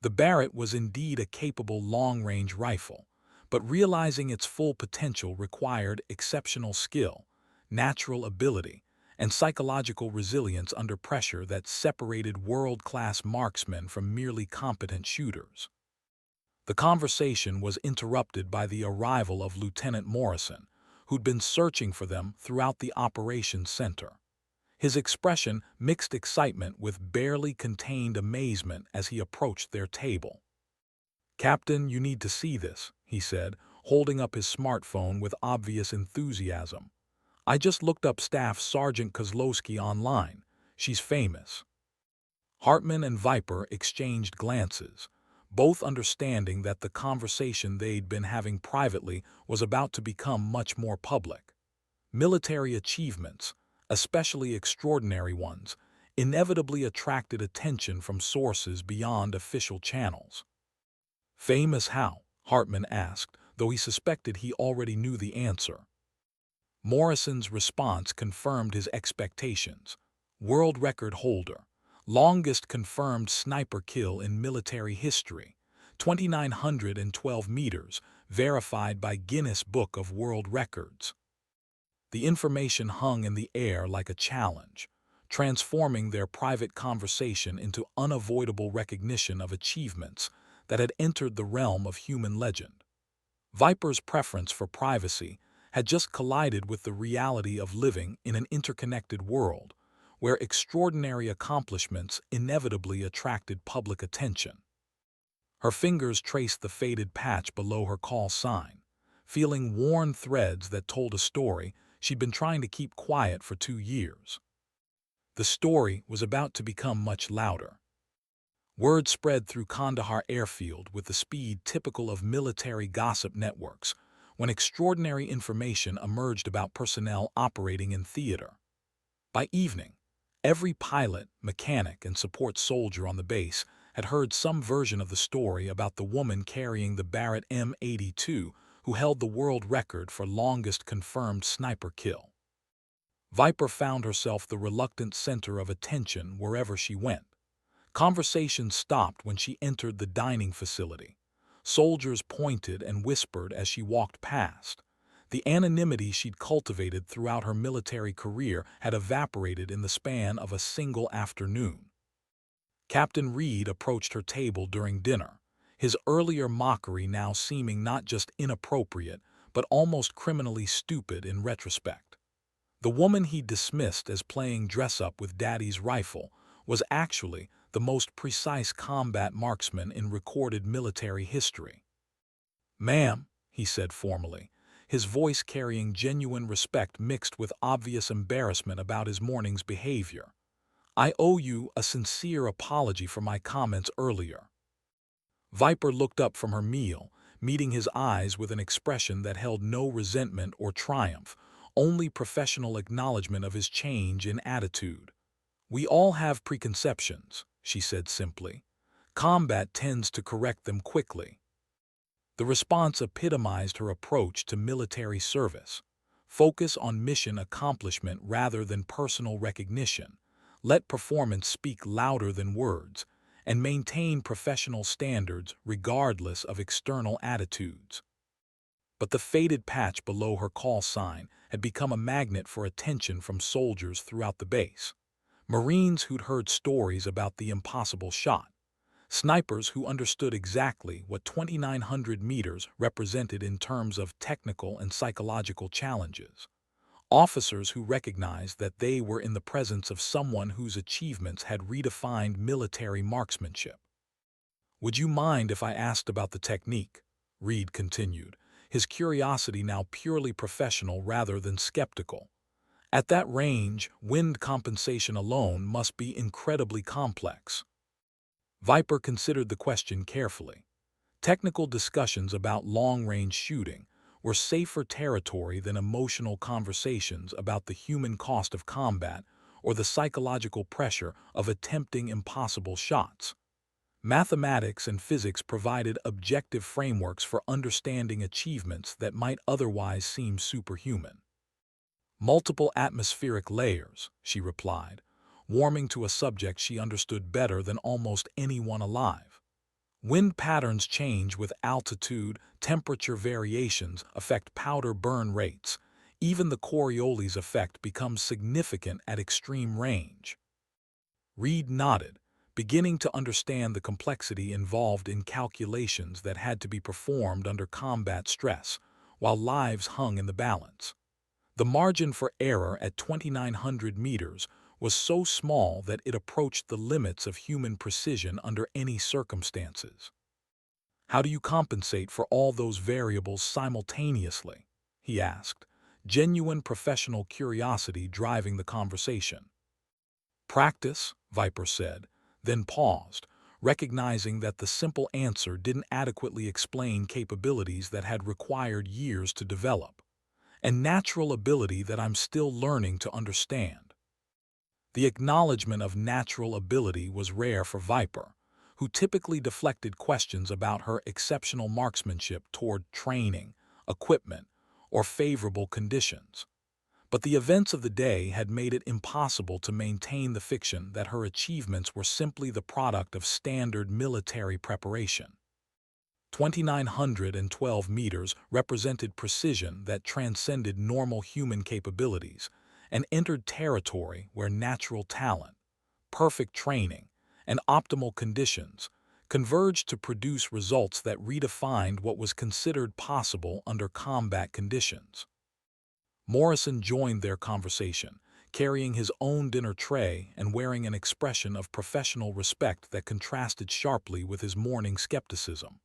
The Barrett was indeed a capable long-range rifle, but realizing its full potential required exceptional skill, natural ability, and psychological resilience under pressure that separated world-class marksmen from merely competent shooters. The conversation was interrupted by the arrival of Lieutenant Morrison, who'd been searching for them throughout the operations center. His expression mixed excitement with barely contained amazement as he approached their table. "Captain, you need to see this," he said, holding up his smartphone with obvious enthusiasm. "I just looked up Staff Sergeant Kozlowski online. She's famous." Hartman and Viper exchanged glances, both understanding that the conversation they'd been having privately was about to become much more public. Military achievements, especially extraordinary ones, inevitably attracted attention from sources beyond official channels. "Famous how?" Hartman asked, though he suspected he already knew the answer. Morrison's response confirmed his expectations. World record holder. Longest confirmed sniper kill in military history, 2,912 meters, verified by Guinness Book of World Records. The information hung in the air like a challenge, transforming their private conversation into unavoidable recognition of achievements that had entered the realm of human legend. Viper's preference for privacy had just collided with the reality of living in an interconnected world, where extraordinary accomplishments inevitably attracted public attention. Her fingers traced the faded patch below her call sign, feeling worn threads that told a story she'd been trying to keep quiet for 2 years. The story was about to become much louder. Word spread through Kandahar airfield with the speed typical of military gossip networks, when extraordinary information emerged about personnel operating in theater. By evening, every pilot, mechanic, and support soldier on the base had heard some version of the story about the woman carrying the Barrett M82 who held the world record for longest confirmed sniper kill. Viper found herself the reluctant center of attention wherever she went. Conversation stopped when she entered the dining facility. Soldiers pointed and whispered as she walked past. The anonymity she'd cultivated throughout her military career had evaporated in the span of a single afternoon. Captain Reed approached her table during dinner, his earlier mockery now seeming not just inappropriate, but almost criminally stupid in retrospect. The woman he dismissed as playing dress-up with Daddy's rifle was actually the most precise combat marksman in recorded military history. "Ma'am," he said formally, his voice carrying genuine respect mixed with obvious embarrassment about his morning's behavior, "I owe you a sincere apology for my comments earlier." Viper looked up from her meal, meeting his eyes with an expression that held no resentment or triumph, only professional acknowledgement of his change in attitude. "We all have preconceptions," she said simply. "Combat tends to correct them quickly." The response epitomized her approach to military service. Focus on mission accomplishment rather than personal recognition. Let performance speak louder than words, and maintain professional standards regardless of external attitudes. But the faded patch below her call sign had become a magnet for attention from soldiers throughout the base. Marines who'd heard stories about the impossible shot, snipers who understood exactly what 2,900 meters represented in terms of technical and psychological challenges, officers who recognized that they were in the presence of someone whose achievements had redefined military marksmanship. "Would you mind if I asked about the technique?" Reed continued, his curiosity now purely professional rather than skeptical. "At that range, wind compensation alone must be incredibly complex." Viper considered the question carefully. Technical discussions about long-range shooting were safer territory than emotional conversations about the human cost of combat or the psychological pressure of attempting impossible shots. Mathematics and physics provided objective frameworks for understanding achievements that might otherwise seem superhuman. "Multiple atmospheric layers," she replied, warming to a subject she understood better than almost anyone alive. "Wind patterns change with altitude, temperature variations affect powder burn rates. Even the Coriolis effect becomes significant at extreme range." Reed nodded, beginning to understand the complexity involved in calculations that had to be performed under combat stress, while lives hung in the balance. The margin for error at 2,900 meters was so small that it approached the limits of human precision under any circumstances. "How do you compensate for all those variables simultaneously?" he asked, genuine professional curiosity driving the conversation. "Practice," Viper said, then paused, recognizing that the simple answer didn't adequately explain capabilities that had required years to develop, "and natural ability that I'm still learning to understand." The acknowledgement of natural ability was rare for Viper, who typically deflected questions about her exceptional marksmanship toward training, equipment, or favorable conditions. But the events of the day had made it impossible to maintain the fiction that her achievements were simply the product of standard military preparation. 2,912 meters represented precision that transcended normal human capabilities and entered territory where natural talent, perfect training, and optimal conditions converged to produce results that redefined what was considered possible under combat conditions. Morrison joined their conversation, carrying his own dinner tray and wearing an expression of professional respect that contrasted sharply with his morning skepticism.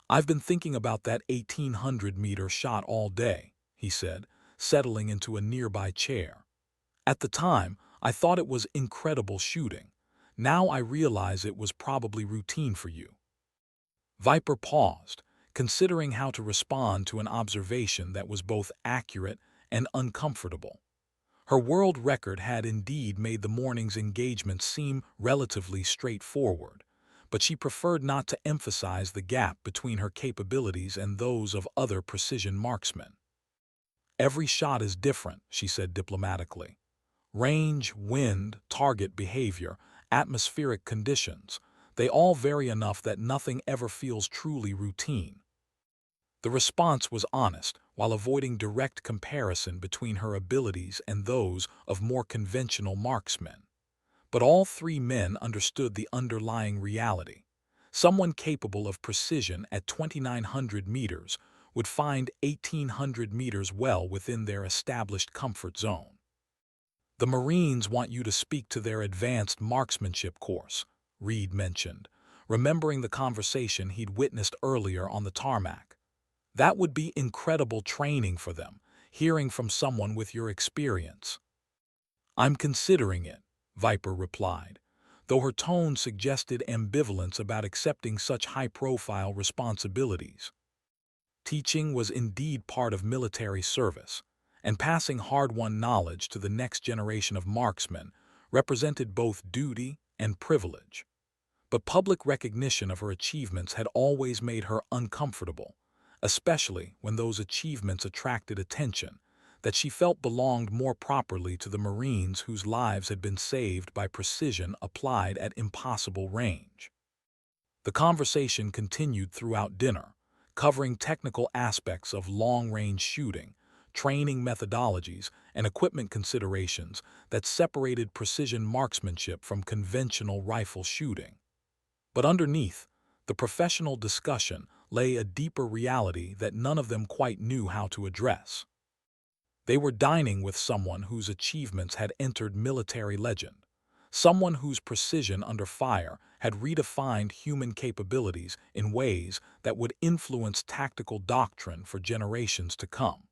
"I've been thinking about that 1800-meter shot all day," he said, settling into a nearby chair. "At the time, I thought it was incredible shooting. Now I realize it was probably routine for you." Viper paused, considering how to respond to an observation that was both accurate and uncomfortable. Her world record had indeed made the morning's engagement seem relatively straightforward, but she preferred not to emphasize the gap between her capabilities and those of other precision marksmen. "Every shot is different," she said diplomatically. "Range, wind, target behavior, atmospheric conditions, they all vary enough that nothing ever feels truly routine." The response was honest, while avoiding direct comparison between her abilities and those of more conventional marksmen. But all three men understood the underlying reality. Someone capable of precision at 2,900 meters would find 1,800 meters well within their established comfort zone. "The Marines want you to speak to their advanced marksmanship course," Reed mentioned, remembering the conversation he'd witnessed earlier on the tarmac. "That would be incredible training for them, hearing from someone with your experience." "I'm considering it," Viper replied, though her tone suggested ambivalence about accepting such high-profile responsibilities. Teaching was indeed part of military service, and passing hard-won knowledge to the next generation of marksmen represented both duty and privilege. But public recognition of her achievements had always made her uncomfortable, especially when those achievements attracted attention that she felt belonged more properly to the Marines whose lives had been saved by precision applied at impossible range. The conversation continued throughout dinner, covering technical aspects of long-range shooting, training methodologies, and equipment considerations that separated precision marksmanship from conventional rifle shooting. But underneath the professional discussion lay a deeper reality that none of them quite knew how to address. They were dining with someone whose achievements had entered military legend, someone whose precision under fire had redefined human capabilities in ways that would influence tactical doctrine for generations to come.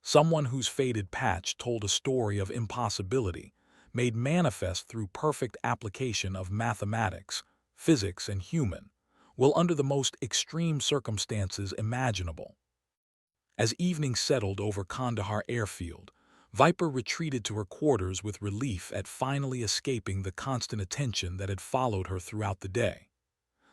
Someone whose faded patch told a story of impossibility, made manifest through perfect application of mathematics, physics, and human will under the most extreme circumstances imaginable. As evening settled over Kandahar airfield, Viper retreated to her quarters with relief at finally escaping the constant attention that had followed her throughout the day.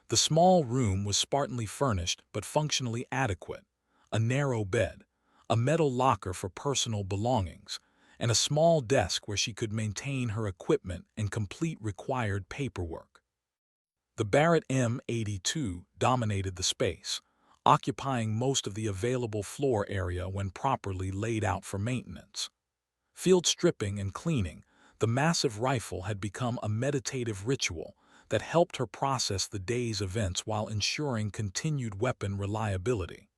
The small room was spartanly furnished but functionally adequate: a narrow bed, a metal locker for personal belongings, and a small desk where she could maintain her equipment and complete required paperwork. The Barrett M82 dominated the space, occupying most of the available floor area when properly laid out for maintenance. Field stripping and cleaning, the massive rifle had become a meditative ritual that helped her process the day's events while ensuring continued weapon reliability.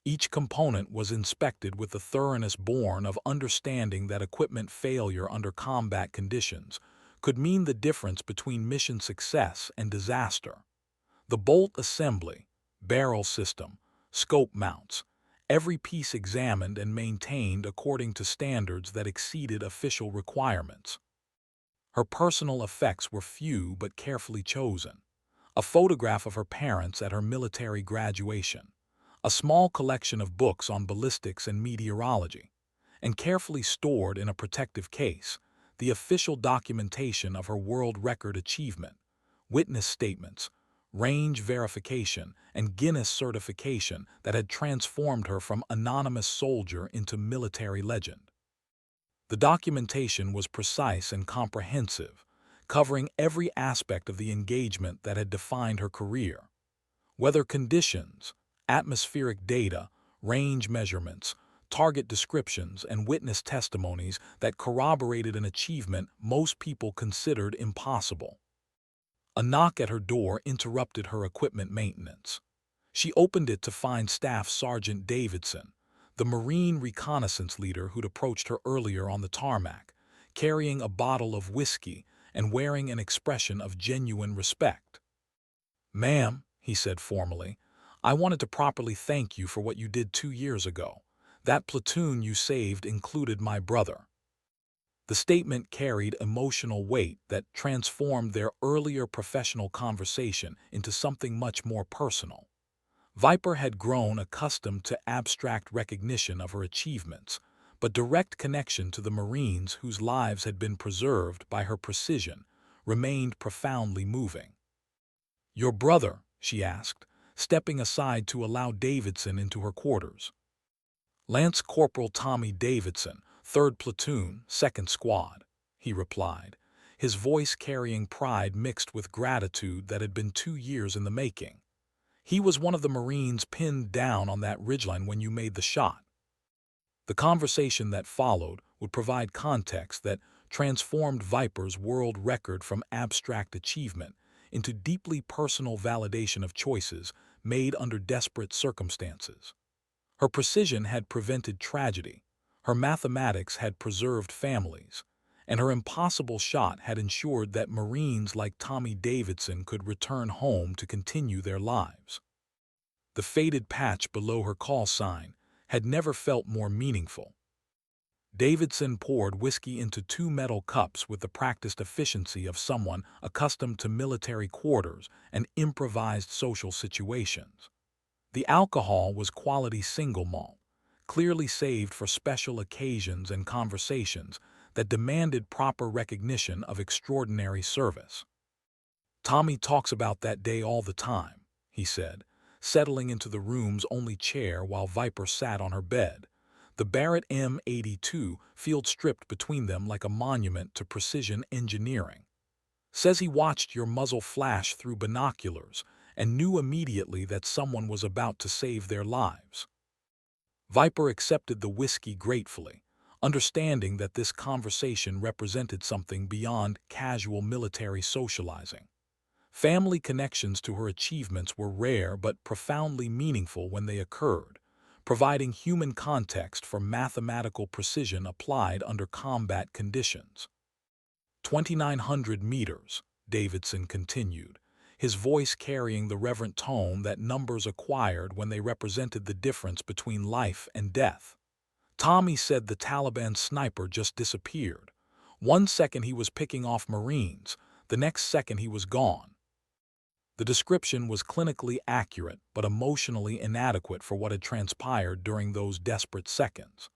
Each component was inspected with the thoroughness born of understanding that equipment failure under combat conditions could mean the difference between mission success and disaster. The bolt assembly, barrel system, scope mounts, every piece examined and maintained according to standards that exceeded official requirements. Her personal effects were few but carefully chosen: a photograph of her parents at her military graduation, a small collection of books on ballistics and meteorology, and carefully stored in a protective case, the official documentation of her world record achievement, witness statements, range verification, and Guinness certification that had transformed her from anonymous soldier into military legend. The documentation was precise and comprehensive, covering every aspect of the engagement that had defined her career. Weather conditions, atmospheric data, range measurements, target descriptions, and witness testimonies that corroborated an achievement most people considered impossible. A knock at her door interrupted her equipment maintenance. She opened it to find Staff Sergeant Davidson, the Marine reconnaissance leader who'd approached her earlier on the tarmac, carrying a bottle of whiskey and wearing an expression of genuine respect. "Ma'am," he said formally, "I wanted to properly thank you for what you did 2 years ago. That platoon you saved included my brother." The statement carried emotional weight that transformed their earlier professional conversation into something much more personal. Viper had grown accustomed to abstract recognition of her achievements, but direct connection to the Marines whose lives had been preserved by her precision remained profoundly moving. "Your brother?" she asked, stepping aside to allow Davidson into her quarters. "Lance Corporal Tommy Davidson, 3rd Platoon, 2nd Squad," he replied, his voice carrying pride mixed with gratitude that had been 2 years in the making. "He was one of the Marines pinned down on that ridgeline when you made the shot." The conversation that followed would provide context that transformed Viper's world record from abstract achievement into deeply personal validation of choices made under desperate circumstances. Her precision had prevented tragedy, her mathematics had preserved families, and her impossible shot had ensured that Marines like Tommy Davidson could return home to continue their lives. The faded patch below her call sign had never felt more meaningful. Davidson poured whiskey into 2 metal cups with the practiced efficiency of someone accustomed to military quarters and improvised social situations. The alcohol was quality single malt, clearly saved for special occasions and conversations that demanded proper recognition of extraordinary service. "Tommy talks about that day all the time," he said, settling into the room's only chair while Viper sat on her bed, the Barrett M82 field stripped between them like a monument to precision engineering. "Says he watched your muzzle flash through binoculars and knew immediately that someone was about to save their lives." Viper accepted the whiskey gratefully, understanding that this conversation represented something beyond casual military socializing. Family connections to her achievements were rare but profoundly meaningful when they occurred, providing human context for mathematical precision applied under combat conditions. 2,900 meters, Davidson continued, his voice carrying the reverent tone that numbers acquired when they represented the difference between life and death. "Tommy said the Taliban sniper just disappeared. 1 second he was picking off Marines, the next second he was gone." The description was clinically accurate but emotionally inadequate for what had transpired during those desperate seconds.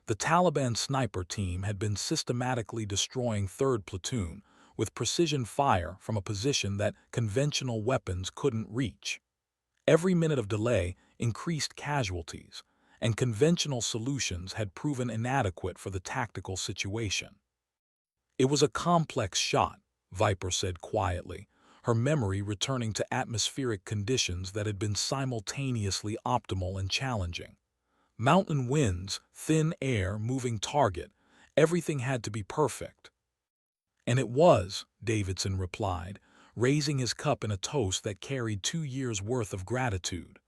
The Taliban sniper team had been systematically destroying 3rd Platoon with precision fire from a position that conventional weapons couldn't reach. Every minute of delay increased casualties, and conventional solutions had proven inadequate for the tactical situation. "It was a complex shot," Viper said quietly, her memory returning to atmospheric conditions that had been simultaneously optimal and challenging. Mountain winds, thin air, moving target, everything had to be perfect. "And it was," Davidson replied, raising his cup in a toast that carried 2 years' worth of gratitude.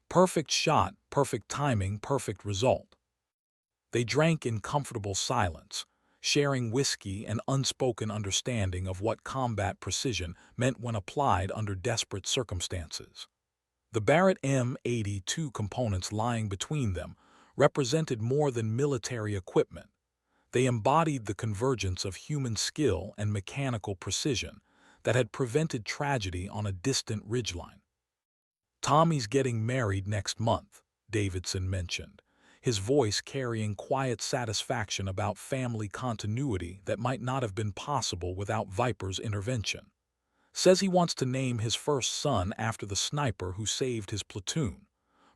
"Perfect shot, perfect timing, perfect result." They drank in comfortable silence, sharing whiskey and unspoken understanding of what combat precision meant when applied under desperate circumstances. The Barrett M82 components lying between them represented more than military equipment. They embodied the convergence of human skill and mechanical precision that had prevented tragedy on a distant ridgeline. "Tommy's getting married next month," Davidson mentioned, his voice carrying quiet satisfaction about family continuity that might not have been possible without Viper's intervention. "Says he wants to name his first son after the sniper who saved his platoon.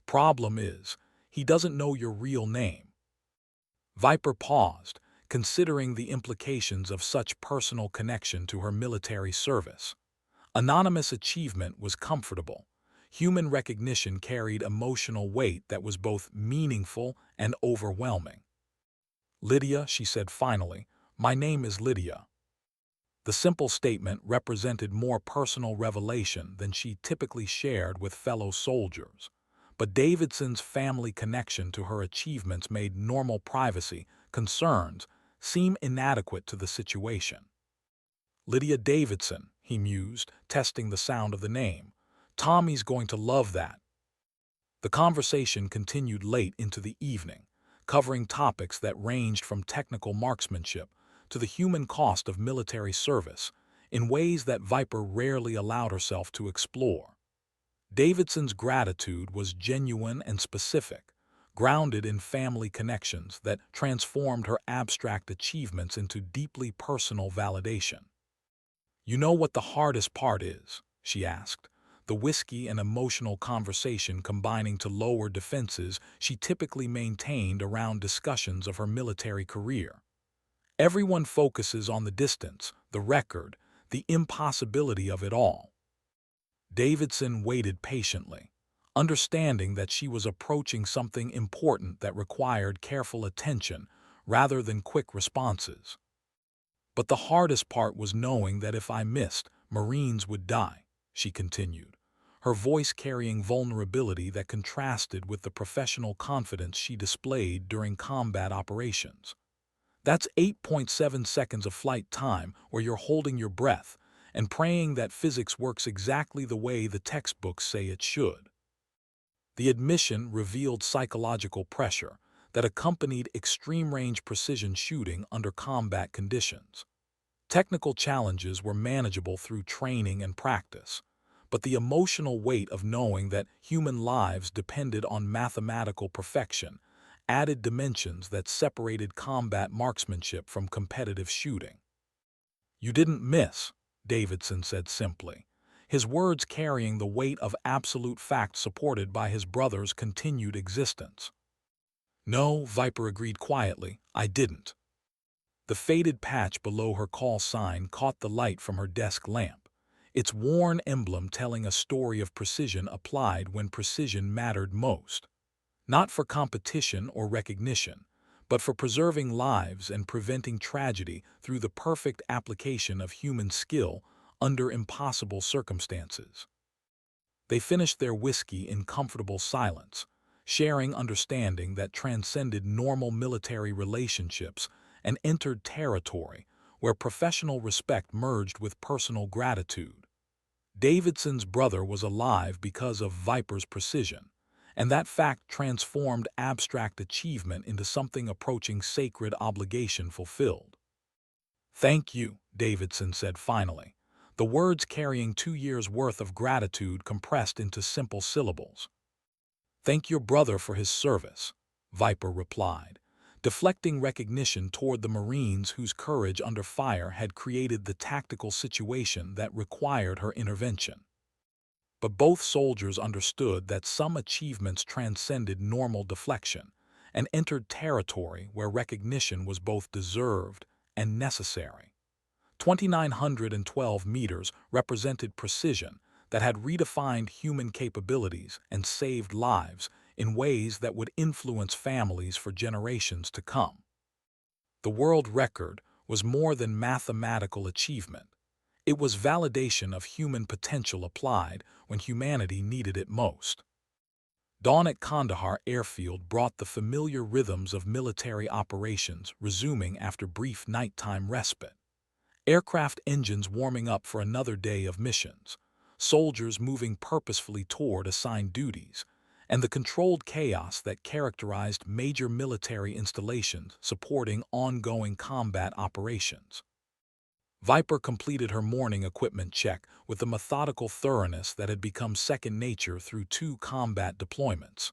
Problem is, he doesn't know your real name." Viper paused, considering the implications of such personal connection to her military service. Anonymous achievement was comfortable. Human recognition carried emotional weight that was both meaningful and overwhelming. "Lydia," she said finally, "my name is Lydia." The simple statement represented more personal revelation than she typically shared with fellow soldiers, but Davidson's family connection to her achievements made normal privacy concerns seem inadequate to the situation. Lydia Davidson, he mused, testing the sound of the name. Tommy's going to love that. The conversation continued late into the evening, covering topics that ranged from technical marksmanship to the human cost of military service in ways that Viper rarely allowed herself to explore. Davidson's gratitude was genuine and specific, grounded in family connections that transformed her abstract achievements into deeply personal validation. "You know what the hardest part is?" she asked, the whiskey and emotional conversation combining to lower defenses she typically maintained around discussions of her military career. "Everyone focuses on the distance, the record, the impossibility of it all." Davidson waited patiently, understanding that she was approaching something important that required careful attention rather than quick responses. "But the hardest part was knowing that if I missed, Marines would die," she continued, her voice carrying vulnerability that contrasted with the professional confidence she displayed during combat operations. "That's 8.7 seconds of flight time where you're holding your breath and praying that physics works exactly the way the textbooks say it should." The admission revealed psychological pressure that accompanied extreme-range precision shooting under combat conditions. Technical challenges were manageable through training and practice, but the emotional weight of knowing that human lives depended on mathematical perfection added dimensions that separated combat marksmanship from competitive shooting. "You didn't miss," Davidson said simply, his words carrying the weight of absolute fact supported by his brother's continued existence. "No," Viper agreed quietly, "I didn't." The faded patch below her call sign caught the light from her desk lamp, its worn emblem telling a story of precision applied when precision mattered most. Not for competition or recognition, but for preserving lives and preventing tragedy through the perfect application of human skill under impossible circumstances. They finished their whiskey in comfortable silence, sharing understanding that transcended normal military relationships and entered territory where professional respect merged with personal gratitude. Davidson's brother was alive because of Viper's precision, and that fact transformed abstract achievement into something approaching sacred obligation fulfilled. "Thank you," Davidson said finally, the words carrying 2 years' worth of gratitude compressed into simple syllables. "Thank your brother for his service," Viper replied, deflecting recognition toward the Marines whose courage under fire had created the tactical situation that required her intervention. But both soldiers understood that some achievements transcended normal deflection and entered territory where recognition was both deserved and necessary. 2,912 meters represented precision that had redefined human capabilities and saved lives in ways that would influence families for generations to come. The world record was more than mathematical achievement. It was validation of human potential applied when humanity needed it most. Dawn at Kandahar Airfield brought the familiar rhythms of military operations resuming after brief nighttime respite. Aircraft engines warming up for another day of missions, soldiers moving purposefully toward assigned duties, and the controlled chaos that characterized major military installations supporting ongoing combat operations. Viper completed her morning equipment check with the methodical thoroughness that had become second nature through 2 combat deployments.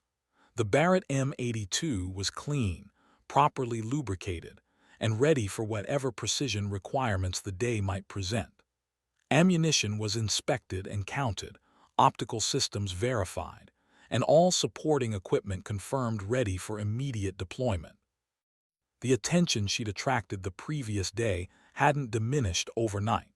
The Barrett M82 was clean, properly lubricated, and ready for whatever precision requirements the day might present. Ammunition was inspected and counted, optical systems verified, and all supporting equipment confirmed ready for immediate deployment. The attention she'd attracted the previous day hadn't diminished overnight.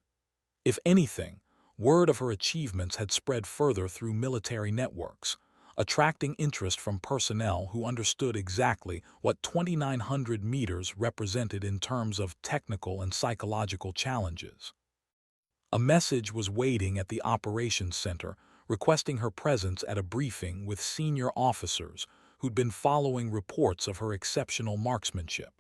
If anything, word of her achievements had spread further through military networks, attracting interest from personnel who understood exactly what 2,900 meters represented in terms of technical and psychological challenges. A message was waiting at the operations center, requesting her presence at a briefing with senior officers who'd been following reports of her exceptional marksmanship.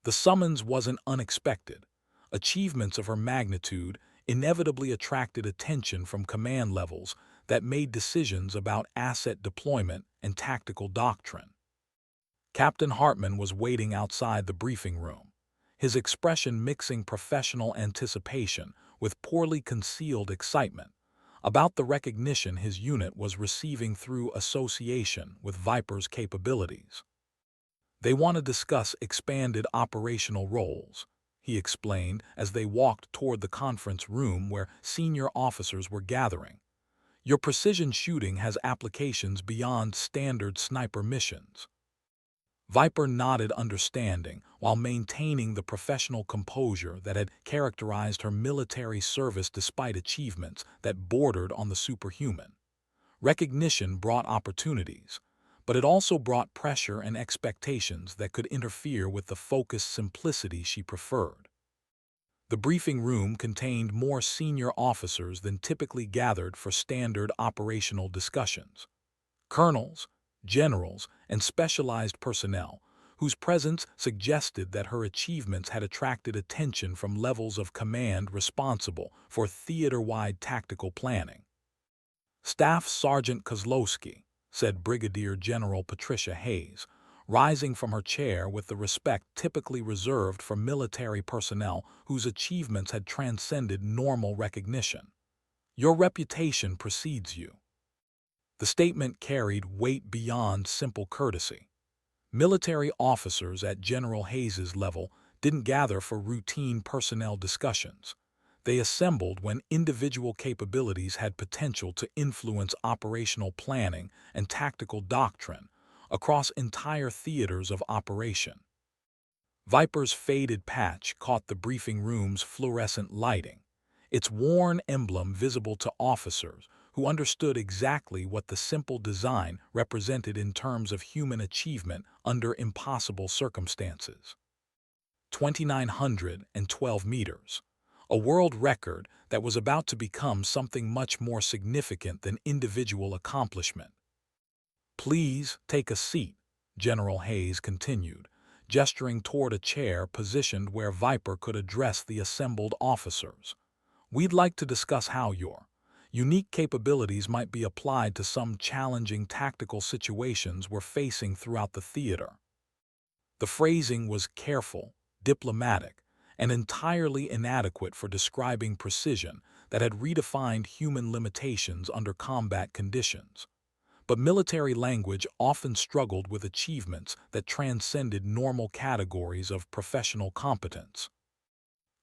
The summons wasn't unexpected. Achievements of her magnitude inevitably attracted attention from command levels that made decisions about asset deployment and tactical doctrine. Captain Hartman was waiting outside the briefing room, his expression mixing professional anticipation with poorly concealed excitement about the recognition his unit was receiving through association with Viper's capabilities. They want to discuss expanded operational roles, he explained as they walked toward the conference room where senior officers were gathering. Your precision shooting has applications beyond standard sniper missions. Viper nodded understanding while maintaining the professional composure that had characterized her military service despite achievements that bordered on the superhuman. Recognition brought opportunities, but it also brought pressure and expectations that could interfere with the focused simplicity she preferred. The briefing room contained more senior officers than typically gathered for standard operational discussions. Colonels, generals, and specialized personnel, whose presence suggested that her achievements had attracted attention from levels of command responsible for theater-wide tactical planning. Staff Sergeant Kozlowski, said Brigadier General Patricia Hayes, rising from her chair with the respect typically reserved for military personnel whose achievements had transcended normal recognition. Your reputation precedes you. The statement carried weight beyond simple courtesy. Military officers at General Hayes's level didn't gather for routine personnel discussions. They assembled when individual capabilities had potential to influence operational planning and tactical doctrine across entire theaters of operation. Viper's faded patch caught the briefing room's fluorescent lighting, its worn emblem visible to officers who understood exactly what the simple design represented in terms of human achievement under impossible circumstances. 2,912 meters, a world record that was about to become something much more significant than individual accomplishment. Please take a seat, General Hayes continued, gesturing toward a chair positioned where Viper could address the assembled officers. We'd like to discuss how your unique capabilities might be applied to some challenging tactical situations we're facing throughout the theater. The phrasing was careful, diplomatic, and entirely inadequate for describing precision that had redefined human limitations under combat conditions. But military language often struggled with achievements that transcended normal categories of professional competence.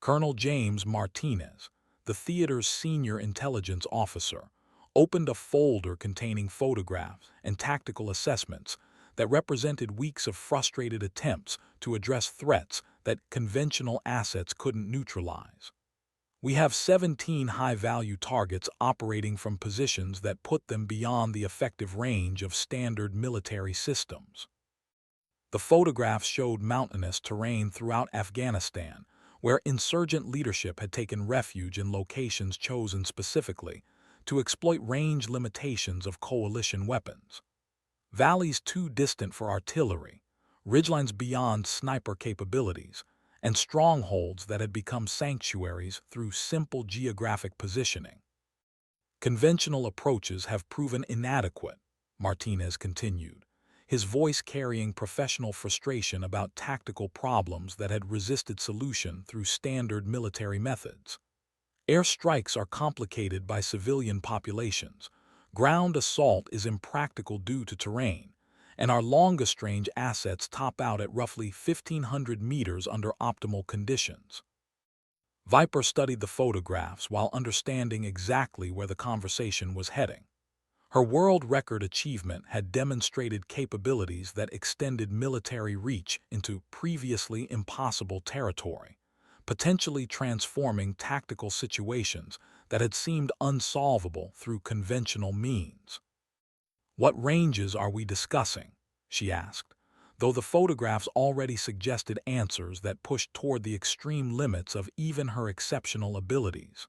Colonel James Martinez, the theater's senior intelligence officer, opened a folder containing photographs and tactical assessments that represented weeks of frustrated attempts to address threats that conventional assets couldn't neutralize. We have 17 high-value targets operating from positions that put them beyond the effective range of standard military systems. The photographs showed mountainous terrain throughout Afghanistan, where insurgent leadership had taken refuge in locations chosen specifically to exploit range limitations of coalition weapons. Valleys too distant for artillery, ridgelines beyond sniper capabilities, and strongholds that had become sanctuaries through simple geographic positioning. Conventional approaches have proven inadequate, Martinez continued, his voice carrying professional frustration about tactical problems that had resisted solution through standard military methods. Air strikes are complicated by civilian populations, ground assault is impractical due to terrain, and our longest-range assets top out at roughly 1,500 meters under optimal conditions. Viper studied the photographs while understanding exactly where the conversation was heading. Her world record achievement had demonstrated capabilities that extended military reach into previously impossible territory, potentially transforming tactical situations that had seemed unsolvable through conventional means. What ranges are we discussing? She asked, though the photographs already suggested answers that pushed toward the extreme limits of even her exceptional abilities.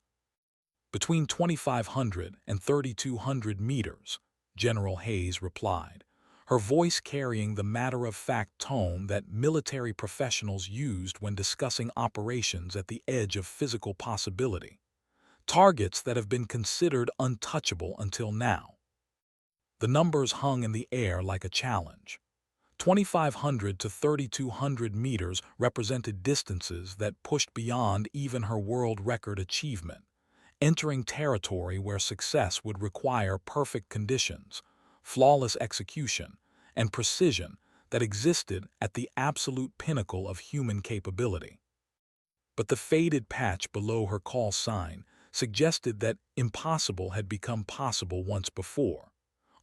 Between 2,500 and 3,200 meters, General Hayes replied, her voice carrying the matter-of-fact tone that military professionals used when discussing operations at the edge of physical possibility, targets that have been considered untouchable until now. The numbers hung in the air like a challenge. 2,500 to 3,200 meters represented distances that pushed beyond even her world record achievement, entering territory where success would require perfect conditions, flawless execution, and precision that existed at the absolute pinnacle of human capability. But the faded patch below her call sign suggested that impossible had become possible once before,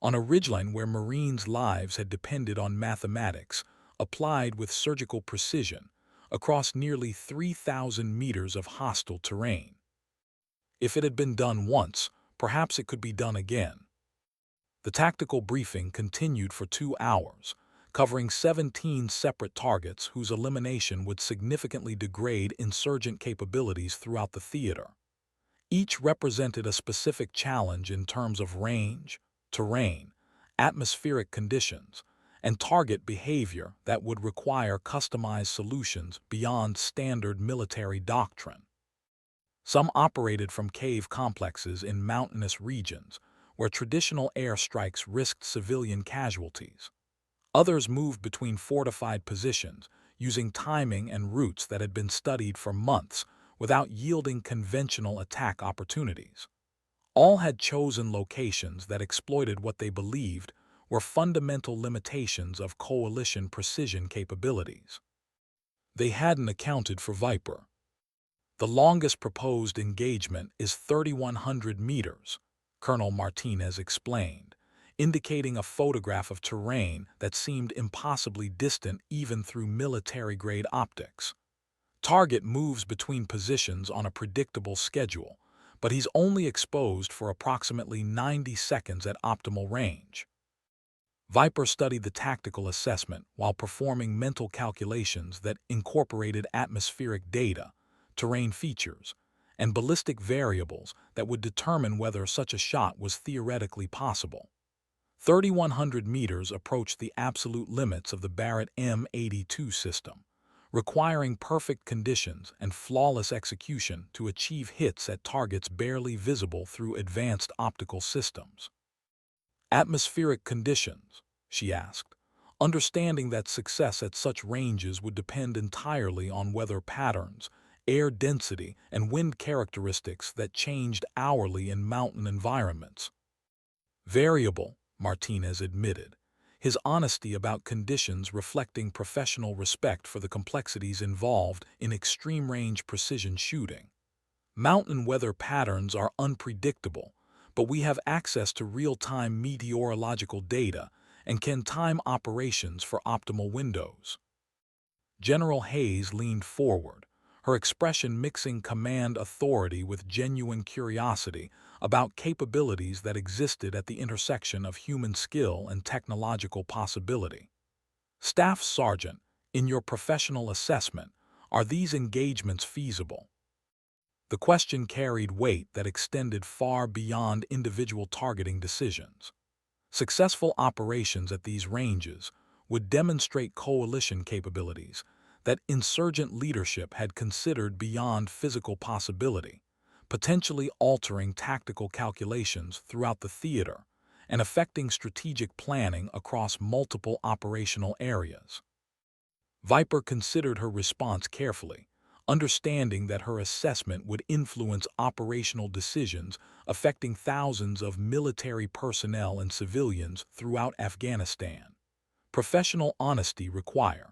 on a ridgeline where Marines' lives had depended on mathematics applied with surgical precision across nearly 3,000 meters of hostile terrain. If it had been done once, perhaps it could be done again. The tactical briefing continued for 2 hours, covering 17 separate targets whose elimination would significantly degrade insurgent capabilities throughout the theater. Each represented a specific challenge in terms of range, terrain, atmospheric conditions, and target behavior that would require customized solutions beyond standard military doctrine. Some operated from cave complexes in mountainous regions where traditional airstrikes risked civilian casualties. Others moved between fortified positions using timing and routes that had been studied for months without yielding conventional attack opportunities. All had chosen locations that exploited what they believed were fundamental limitations of coalition precision capabilities. They hadn't accounted for Viper. The longest proposed engagement is 3,100 meters, Colonel Martinez explained, indicating a photograph of terrain that seemed impossibly distant even through military-grade optics. Target moves between positions on a predictable schedule, but he's only exposed for approximately 90 seconds at optimal range. Viper studied the tactical assessment while performing mental calculations that incorporated atmospheric data, terrain features, and ballistic variables that would determine whether such a shot was theoretically possible. 3,100 meters approached the absolute limits of the Barrett M82 system, requiring perfect conditions and flawless execution to achieve hits at targets barely visible through advanced optical systems. Atmospheric conditions, she asked, understanding that success at such ranges would depend entirely on weather patterns, air density, and wind characteristics that changed hourly in mountain environments. Variable, Martinez admitted, his honesty about conditions reflecting professional respect for the complexities involved in extreme-range precision shooting. Mountain weather patterns are unpredictable, but we have access to real-time meteorological data and can time operations for optimal windows. General Hayes leaned forward, her expression mixing command authority with genuine curiosity about capabilities that existed at the intersection of human skill and technological possibility. Staff Sergeant, in your professional assessment, are these engagements feasible? The question carried weight that extended far beyond individual targeting decisions. Successful operations at these ranges would demonstrate coalition capabilities that insurgent leadership had considered beyond physical possibility, potentially altering tactical calculations throughout the theater and affecting strategic planning across multiple operational areas. Viper considered her response carefully, understanding that her assessment would influence operational decisions affecting thousands of military personnel and civilians throughout Afghanistan. Professional honesty required